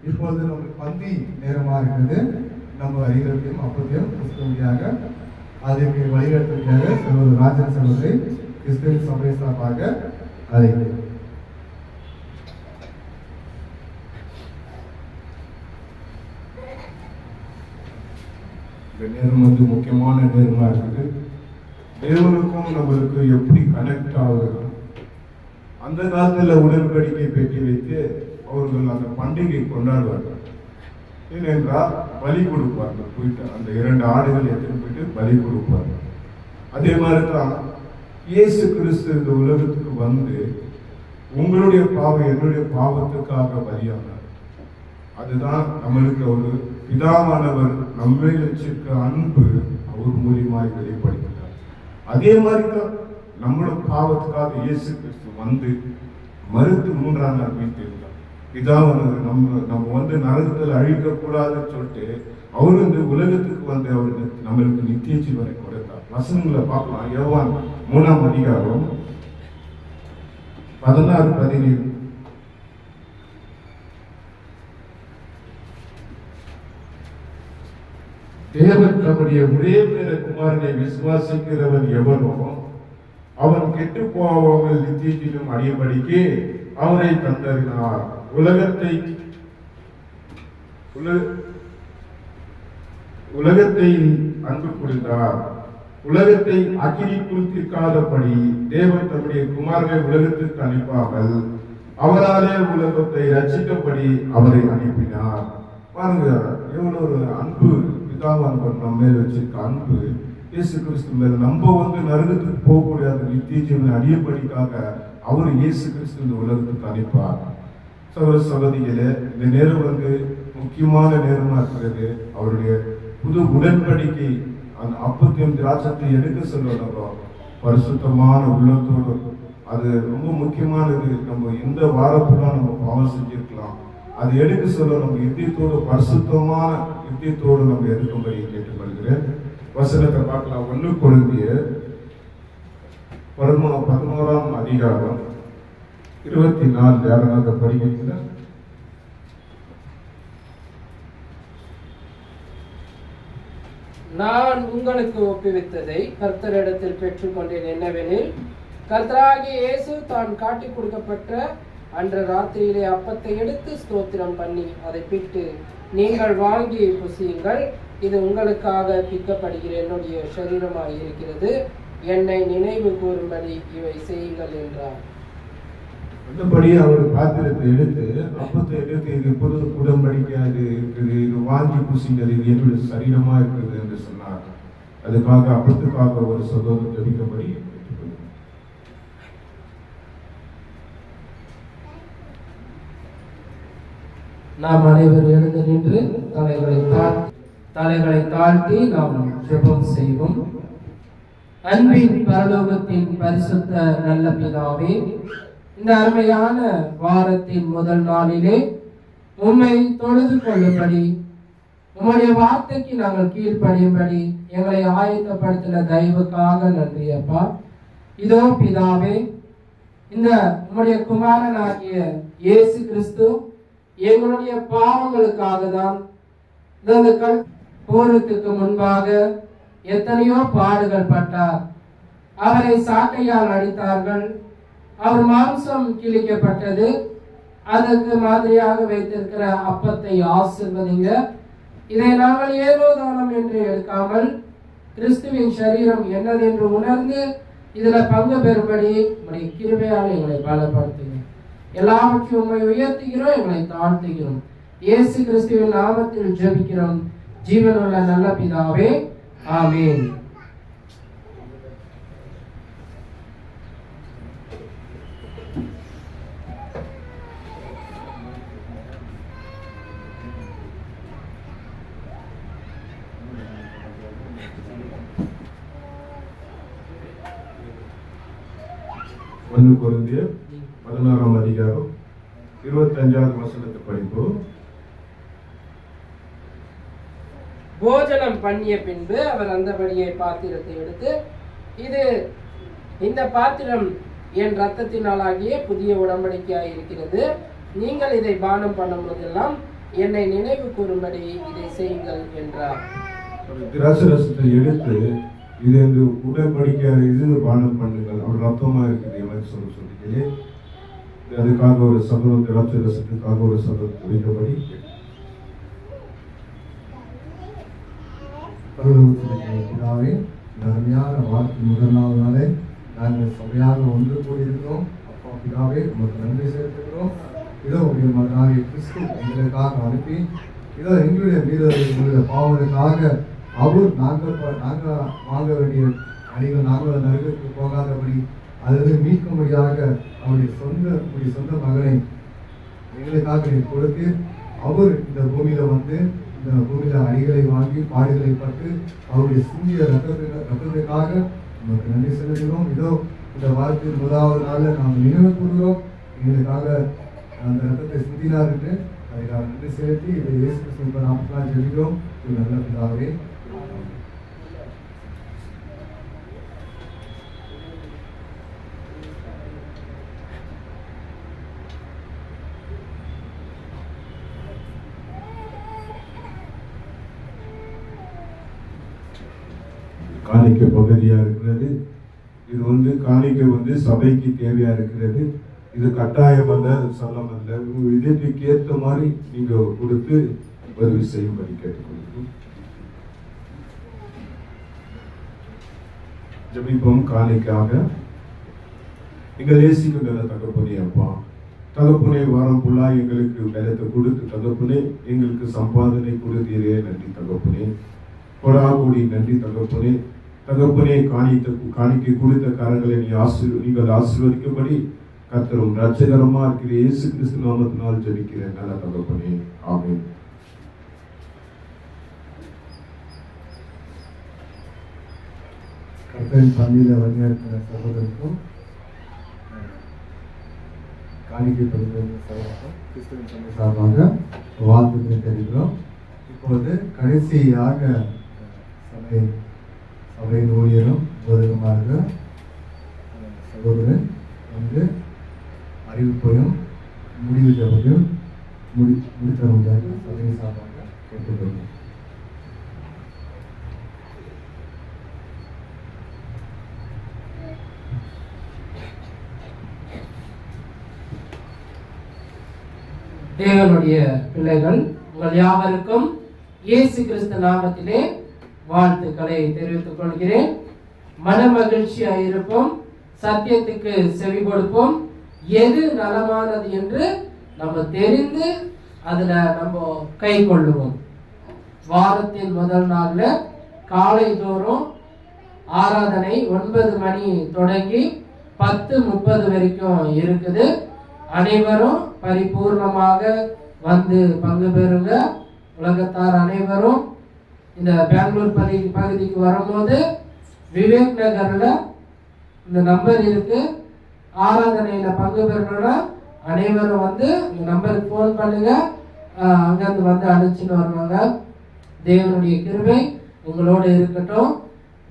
இப்பொழுது நமக்கு பந்தி நேரமாக இருக்கிறது. நம்ம அறிஞர்களையும் அப்பத்தையும் கிறிஸ்துவதியாக அதற்கு வழிகாட்டுவதற்காக சகோதரர் ராஜன் சகோதரை கிறிஸ்டியன் சபை சார்பாக அழைக்கிறேன். இந்த நேரம் முக்கியமான நேரமா இருக்குது. தேவனுக்கும் நம்மளுக்கு எப்படி கனெக்ட் ஆகுது? அந்த காலத்துல உடன்படிக்கை பெட்டி வைத்து அவர்கள் அந்த பண்டிகை கொண்டாடுவார்கள். ஏனென்றால் பலி கொடுப்பார்கள். போயிட்டு அந்த 2 ஆடுகள் எடுத்துட்டு போயிட்டு பலி கொடுப்பார்கள். அதே மாதிரிதான் இயேசு கிறிஸ்து இந்த உலகத்துக்கு வந்து உங்களுடைய பாவம் என்னுடைய பாவத்துக்காக பலியானார். அதுதான் நம்மளுக்கு ஒரு பிதாவானவர் நம்மை வச்சிருக்க அன்பு அவர் மூலியமாய் வெளிப்படுத்தினார். அதே மாதிரி தான் நம்மளோட பாவத்துக்காக இயேசு கிறிஸ்து வந்து மறுத்து 3ஆம் நாள் மீட்டிருந்தார். பிதாவானவர் நம்ம வந்து நரகத்தில் அழிக்கக்கூடாதுன்னு சொல்லிட்டு அவரு இந்த உலகத்துக்கு வந்து அவருக்கு நம்மளுக்கு நித்திய ஜீவனை கொடுத்தார். வசனங்களை பார்க்கலாம். யோவான் 3ஆம் அதிகாரம் 16-17. தேவன் தம்முடைய ஒரே பேர குமாரனை விசுவாசிக்கிறவன் எவனோ அவன் கெட்டு போவாமல் நித்தியத்திலும் அடையும்படிக்கு அவரை தந்தறினார். உலகத்தை அன்பு புரிந்தார். உலகத்தை அக்கினிக்குள் தீர்க்காதபடி தேவன் தம்முடைய குமாரனை உலகத்திற்கு அனுப்பாமல் அவராலே உலகத்தை ரட்சிக்கும்படி அவரை அனுப்பினார். பாருங்க, எவ்வளவு ஒரு அன்பு பிதாவானவர் நம்ம மேல் வச்சிருக்க அன்பு. இயேசு கிறிஸ்து மேல நம்ம வந்து நரகத்துக்கு போகக்கூடிய அந்த நித்திய ஜீவனை அடியபடிக்காக அவர் இயேசு கிறிஸ்து இந்த உலகத்துக்கு அனுப்பார். சகோதர சகோதரிகளே, இந்த நேரம் வந்து முக்கியமான நேரமா இருக்கிறது. அவருடைய புது உடன்படிக்கை அந்த அப்பத்தையும் திராட்சத்தை எடுக்க சொல்லணும் பரிசுத்தமான உள்ளத்தோடு. அது ரொம்ப முக்கியமானது. நம்ம எந்த வாரத்துலாம் நம்ம பாவம் செஞ்சிருக்கலாம், அது எடுக்க சொல்ல நம்ம இதயத்தோடு பரிசுத்தமான இதயத்தோடு நம்ம எடுக்கும்படி கேட்டுக்கொள்கிறேன். வசனத்தை பார்க்கலாம். 1 கொரிந்தியர் 11ஆம் அதிகாரம் 24. யாராவது படிக்கிறீங்களா? நான் உங்களுக்கு ஒப்புவித்ததை கர்த்தரிடத்தில் பெற்றுக்கொண்டேன் என்னவெனில், கர்த்தராகிய இயேசு தான் காட்டிக் கொடுக்கப்பட்ட அன்று ராத்திரியிலே அப்பத்தை எடுத்து ஸ்தோத்திரம் பண்ணி அதை பிட்டு, நீங்கள் வாங்கி புசியுங்கள், இது உங்களுக்காக பிக்கப்படுகிற என்னுடைய சரீரமாக இருக்கிறது, என்னை நினைவு கூறும்படி இவை செய்யுங்கள் என்றார். அந்தபடி அவர் பாத்திரத்தை எடுத்து அப்பத்தை எடுத்து இது புது உடன்படிக்கை அது இருக்குது, இது வாங்கி புசிங்கள், இது என்னுடைய சரீரமா இருக்குது என்று சொன்னார். அதுக்காக அப்பத்துக்காக ஒரு சகோதரர் ஜெபிக்கும்படி நாம் அனைவரும் எழுந்து நின்று தலைகளை தாழ்த்தி நாம் ஜெபம் செய்வோம். அன்பின் பரலோகத்தின் பரிசுத்த நல்ல பிதாவே, இந்த அருமையான வாரத்தின் முதல் நாளிலே உம்மை தொழுது கொள்ளும்படி, உம்முடைய வார்த்தைக்கு நாங்கள் கீழ்ப்படியும்படி எங்களை ஆயத்தப்படுத்தின தயவுக்காக நன்றி அப்பா. இதோ பிதாவே, இந்த உம்முடைய குமாரனாகிய இயேசு கிறிஸ்து எங்களுடைய பாவங்களுக்காக தான் இந்த போருக்கு முன்பாக எத்தனையோ பாடுகள் பட்டார். அவரை சாட்டையால் அடித்தார்கள், அவர் மாம்சம் கிழிக்கப்பட்டது. அதற்கு மாதிரியாக வைத்திருக்கிற அப்பத்தை ஆசீர்வதிங்க. இதை நாங்கள் ஏனோதானம் என்று எடுக்காமல் கிறிஸ்துவின் சரீரம் என்னதென்று உணர்ந்து இதுல பங்கு பெறும்படி உங்களுடைய கிருபையால் எங்களை பலப்படுத்துங்க. எல்லாவற்றையும் உண்மை உயர்த்துகிறோம், எங்களை தாழ்த்துகிறோம். இயேசு கிறிஸ்துவின் நாமத்தில் ஜெபிக்கிறோம் ஜீவனுள்ள நல்ல பிதாவே, ஆமென். ஒன்று கொரிந்தியர் 16ஆம் அதிகாரம் 25வது வசனத்தை படிப்போம். போஜனம் பண்ணிய பின்பு அவர் அந்தபடியே பாத்திரத்தை எடுத்து, இந்த பாத்திரம் என் இரத்தத்தினாலாகிய புதிய உடன்படிக்கையாய் இருக்கிறது. நீங்கள் இதை பானம் பண்ணும் போதெல்லாம் என்னை நினைவு கூறும்படி இதை செய்யுங்கள் என்றார். திராட்சரசத்தை எடுத்து இது இந்த உடன்படிக்கை இது பானம் பண்ணுங்கள், அவர் ரத்தமா இருக்குது எல்லாம் சொல்லிட்டு அதுக்காக ஒரு சபதம், திராட்சரசத்துக்காக ஒரு சபதம் வைத்தபடி பிதாவே, அருமையான வார்த்தை முதலாவது நாளே நாங்கள் சபையாக ஒன்று கூடியிருக்கிறோம். அப்பா பிதாவே, உங்களுக்கு நன்றி செலுத்துகிறோம். இதோ உடைய மகனாகிய கிறிஸ்து எங்களுக்காக அனுப்பி, இதோ எங்களுடைய மீறலுடைய பாவங்களுக்காக அவர் நாங்கள் வாங்க வேண்டிய அடிகள் நாங்கள் நரகத்துக்கு போகாதபடி அதிலிருந்து மீட்கும்படியாக அவருடைய சொந்த மகனை எங்களுக்காக கொடுத்து அவர் இந்த பூமியில வந்து இந்த பூமியில அடிகளை வாங்கி பாடுகளை பட்டு அவருடைய சிந்திய ரத்தத்துக்காக நமக்கு நன்றி செலுத்துகிறோம். இதோ இந்த வாரத்தின் முதலாவது நாளில் நாம் நினைவு கூறுகிறோம், எங்களுக்காக அந்த ரத்தத்தை சிந்தினார் என்று அதுக்காக நன்றி செலுத்தி இதை இயேசு கிறிஸ்துவின் நாமத்தினால் ஜெபிக்கிறோம். இது நல்ல பிதாவே. காணிக்கை பகுதியா இருக்கிறது. இது வந்து காணிக்கை சபைக்கு தேவையா இருக்கிறது. இது கட்டாயம் அல்ல, சொல்லம் அல்ல. இதற்கு ஏற்ற மாதிரி நீங்க கொடுத்து உதவி செய்யும்படி கேட்டுக்கொள்கிறோம். ஜெபிப்போம். காணிக்காக எங்கள் நேசிக்கின்ற தகப்பனே, அப்பா தகப்பனே, வாரம் ஃபுல்லா எங்களுக்கு பலத்தை கொடுத்து தகப்பனே, எங்களுக்கு சம்பாதனை கொடுத்தீரே, நன்றி தகப்பனே. கொடாகூடி நன்றி தகப்பனே. தகப்பனே, காணிக்கை கொடுத்த காரங்களை நீங்கள் ஆசீர்வதிக்கும்படி கர்த்தரும் ரட்சகரமா இருக்கிற இயேசு கிறிஸ்து நாமத்தினால் ஜெபிக்கிறேன் நல்ல தகப்பனே, ஆமென். கர்த்தரின் பந்தியில வழிநடத்தின சகோதரருக்கும் காணிக்கை பகுதியில் கிறிஸ்துவின் சபை சார்பாக வாழ்த்துக்களை தெரிவிக்கிறோம். இப்பொழுது கடைசியாக சபையின் ஊழியரும் போதகமாக சகோதரன் வந்து அறிவிப்பையும் முடிவு ஜபத்தையும் முடித்தவங்க சபையின் சார்பாக கேட்டுக்கொள்கிறோம். தேவனுடைய பிள்ளைகள் உங்கள் யாவருக்கும் இயேசு கிறிஸ்து நாமத்திலே வாழ்த்துக்களை தெரிவித்துக் கொள்கிறேன். மன மகிழ்ச்சியாக இருப்போம், சத்தியத்துக்கு செவி கொடுப்போம். எது நலமானது என்று நம்ம தெரிந்து அதுல நம்ம கை கொள்ளுவோம். வாரத்தின் முதல் நாள்ல காலை தோறும் ஆராதனை 9 மணி தொடங்கி 10:30 வரைக்கும் இருக்குது. அனைவரும் பரிபூர்ணமாக வந்து பங்கு பெறுங்க. உலகத்தார் அனைவரும் இந்த பெங்களூர் பகுதிக்கு வரும்போது விவேக் நகர்ல இந்த நம்பர் இருக்கு. ஆராதனையில பங்கு பெறணும்னா அனைவரும் வந்து இந்த நம்பருக்கு போன் பண்ணுங்க. அங்கிருந்து வந்து அழைச்சின்னு வருவாங்க. தேவனுடைய கிருபை உங்களோடு இருக்கட்டும்.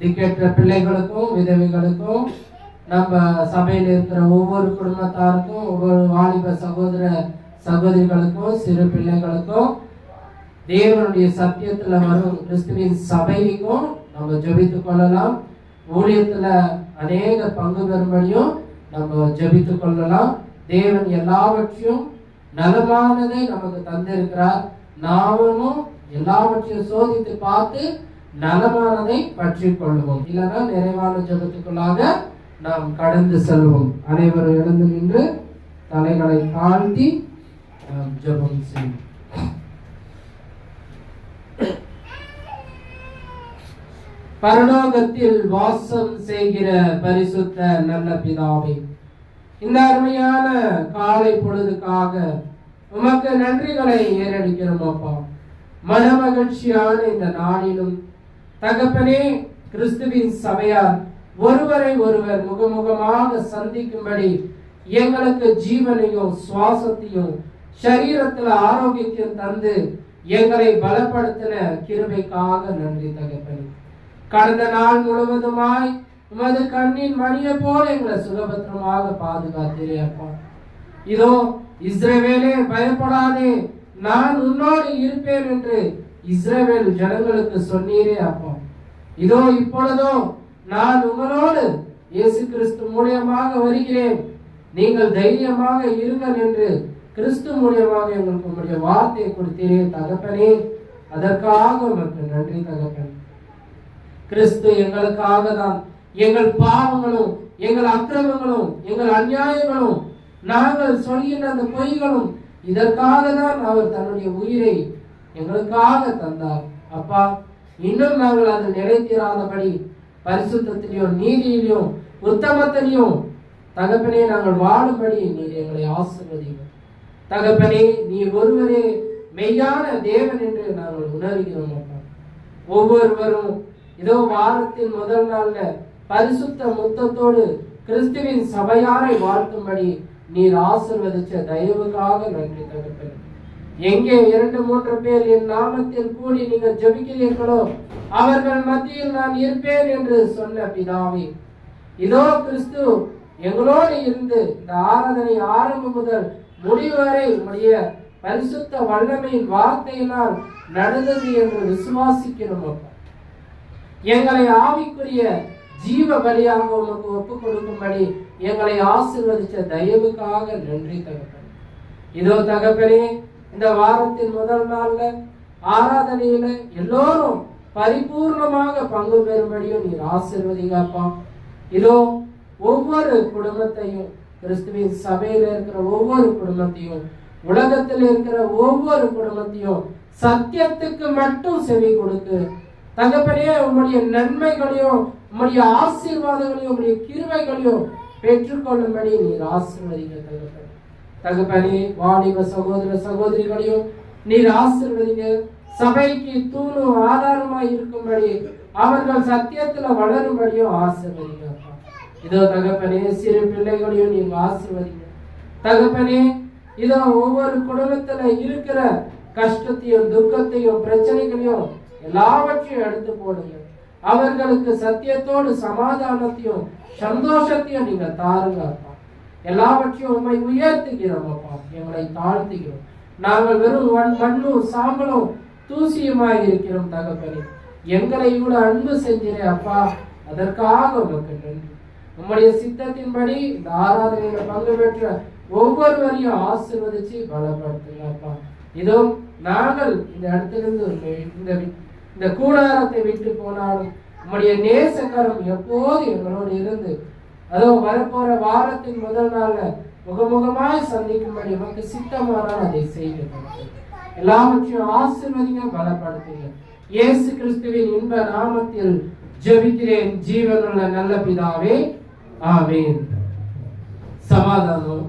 திக்கற்ற பிள்ளைகளுக்கும் விதவைகளுக்கும் நம்ம சபையில் இருக்கிற ஒவ்வொரு குடும்பத்தாருக்கும் ஒவ்வொரு வாலிப சகோதர சகோதரிகளுக்கும் சிறு பிள்ளைகளுக்கும் தேவனுடைய சத்தியத்துல வரும் கிறிஸ்துவின் சபைக்கும் நம்ம ஜெபித்துக் கொள்ளலாம். ஊழியத்துல அநேக பங்கு பெறும்படியும் நம்ம ஜெபித்துக் கொள்ளலாம். தேவன் எல்லாவற்றையும் நலமானதை நமக்கு தந்திருக்கிறார். நாமும் எல்லாவற்றையும் சோதித்து பார்த்து நலமானதை பற்றி கொள்வோம். இல்லைன்னா நிறைவான ஜெபத்துக்குள்ளாக நாம் கடந்து செல்வோம். அனைவரும் எழுந்து நின்று தலைகளை தாழ்த்தி ஜெபம் செய்வோம். பரலோகத்தில் வாசம் செய்கிற பரிசுத்த நல்ல பிதாவே, இந்த அருமையான காலை பொழுதுக்காக உமக்கு நன்றிகளை ஏறெடுக்கிறோம் அப்பா. மனமகிழ்ச்சியான இந்த நாளிலும் தகப்பனே, கிறிஸ்துவின் சபையார் ஒருவரை ஒருவர் முகமுகமாக சந்திக்கும்படி எங்களுக்கு ஜீவனையும் சுவாசத்தையும் சரீரத்தில் ஆரோக்கியத்தையும் தந்து எங்களை பலப்படுத்தின கிருபைக்காக நன்றி தகப்பனே. கடந்த நாள் முழுவதுமாய் உமது கண்ணின் மணியை போல எங்களை சுகபத்திரமாக பாதுகாத்தீரே அப்பா. இதோ இஸ்ரவேலே பயப்படாதே, நான் உன்னோடு இருப்பேன் என்று இஸ்ரவேல் ஜனங்களுக்கு சொன்னீரே அப்பா. இதோ இப்பொழுதோ நான் உங்களோடு இயேசு கிறிஸ்து மூலியமாக வருகிறேன், நீங்கள் தைரியமாக இருங்கள் என்று கிறிஸ்து மூலியமாக எங்களுக்கு உங்களுடைய வார்த்தையை கொடுத்தீரே தகப்பனே. அதற்காக உமக்கு நன்றி தகப்பனே. கிறிஸ்து எங்களுக்காக தான் எங்கள் பாவங்களும் எங்கள் அக்கிரமங்களும் எங்கள் அநியாயங்களும் நாங்கள் சொல்கின்ற அந்த பொய்களும் இதற்காக தான் அவர் தன்னுடைய உயிரை எங்களுக்காக தந்தார் அப்பா. இன்னும் நாங்கள் அது நிலைத்திராதபடி பரிசுத்தத்திலையும் நீதியிலையும் உத்தமத்திலையும் தகப்பனே நாங்கள் வாழும்படி நீர் எங்களை ஆசீர்வதிங்க தகப்பனே. நீ ஒருவரே மெய்யான தேவன் என்று நாங்கள் உணர்கிறோம் அப்பா. ஒவ்வொருவரும் இதோ வாரத்தின் முதல் நாள்ல பரிசுத்த முத்தத்தோடு கிறிஸ்துவின் சபையாரை வாழ்த்தும்படி நீர் ஆசீர்வதிச்ச தயவுக்காக நன்றி தகப்பனே. எங்கே 2-3 பேர் என் நாமத்தில் கூடி நீங்கள் ஜெபிக்கிறீர்களோ அவர்கள் மத்தியில் நான் இருப்பேன் என்று சொன்ன பிதாவே, இதோ கிறிஸ்து எங்களோடு இருந்து இந்த ஆராதனை ஆரம்பம் முதல் முடிவு வரை உடைய பரிசுத்த வல்லமையின் வார்த்தையினால் நடந்தது என்று விசுவாசிக்கிறோம் அப்பா. எங்களை ஆவிக்குரிய ஜீவ பலியாக உமக்கு ஒப்புக் கொடுக்கும்படி எங்களை ஆசீர்வதிச்ச தயவுக்காக நன்றி தகப்பனே. இதோ தகப்பனே, இந்த வாரத்தின் முதல் நாள்ல ஆராதனையில எல்லோரும் பரிபூர்ணமாக பங்கு பெறும்படியும் நீர் ஆசீர்வதிங்கப்பா. இதோ ஒவ்வொரு குடும்பத்தையும், கிறிஸ்துவின் சபையில இருக்கிற ஒவ்வொரு குடும்பத்தையும், உலகத்தில் இருக்கிற ஒவ்வொரு குடும்பத்தையும் சத்தியத்துக்கு மட்டும் செவி கொடுத்து தகப்பனே உம்முடைய நன்மைகளையும் உம்முடைய ஆசீர்வாதங்களையும் உம்முடைய கிருபைகளையும் பெற்றுக்கொள்ளும்படி நீர் ஆசீர்வதிங்க தகப்பனே. தகப்பனே, வாலிப சகோதர சகோதரிகளையும் நீர் ஆசீர்வதிங்க. சபைக்கு தூணும் ஆதாரமாய் இருக்கும்படி அவர்கள் சத்தியத்துல வளரும்படியும் ஆசீர்வதிங்க. இதோ தகப்பனே, சிறு பிள்ளைகளையும் நீங்க ஆசீர்வதிங்க தகப்பனே. இதோ ஒவ்வொரு குடும்பத்துல இருக்கிற கஷ்டத்தையும் துக்கத்தையும் பிரச்சனைகளையும் எல்லாவற்றையும் எடுத்து போடுங்க. அவர்களுக்கு சத்தியத்தோடு சமாதானத்தையும் சந்தோஷத்தையும் நீங்க தாருங்க அப்பா. எல்லாவற்றையும் உண்மை உயர்த்துகிறோம் அப்பா, எங்களை தாழ்த்துகிறோம். நாங்கள் வெறும் மண்ணும் சாம்பலும் தூசியுமாய் இருக்கிறோம் தகப்பனே. எங்களை இவ்வளவு அன்பு செஞ்சீரே அப்பா, அதற்காக உமக்கு நன்றி. உம்முடைய சித்தத்தின்படி இந்த ஆராதனையில பங்கு பெற்ற ஒவ்வொருவரையும் ஆசீர்வதிச்சு பலப்படுத்துங்க அப்பா. இதோ நாங்கள் இந்த இடத்திலிருந்து இந்த கூடாரத்தை விட்டு போனாலும் உம்முடைய நேசக்கரம் எப்போது எங்களோடு இருந்து அதோ வரப்போற வாரத்தின் முதல் நாள்ல முகமுகமாய் சந்திக்கும்படி உமக்கு சித்தமானால் அதை செய்யுங்க. எல்லாவற்றையும் ஆசீர்வதிங்க, பலப்படுத்துங்க. இயேசு கிறிஸ்துவின் இன்ப நாமத்தில் ஜெபிக்கிறேன் ஜீவனுள்ள நல்ல பிதாவே, ஆமென். சமாதானம்.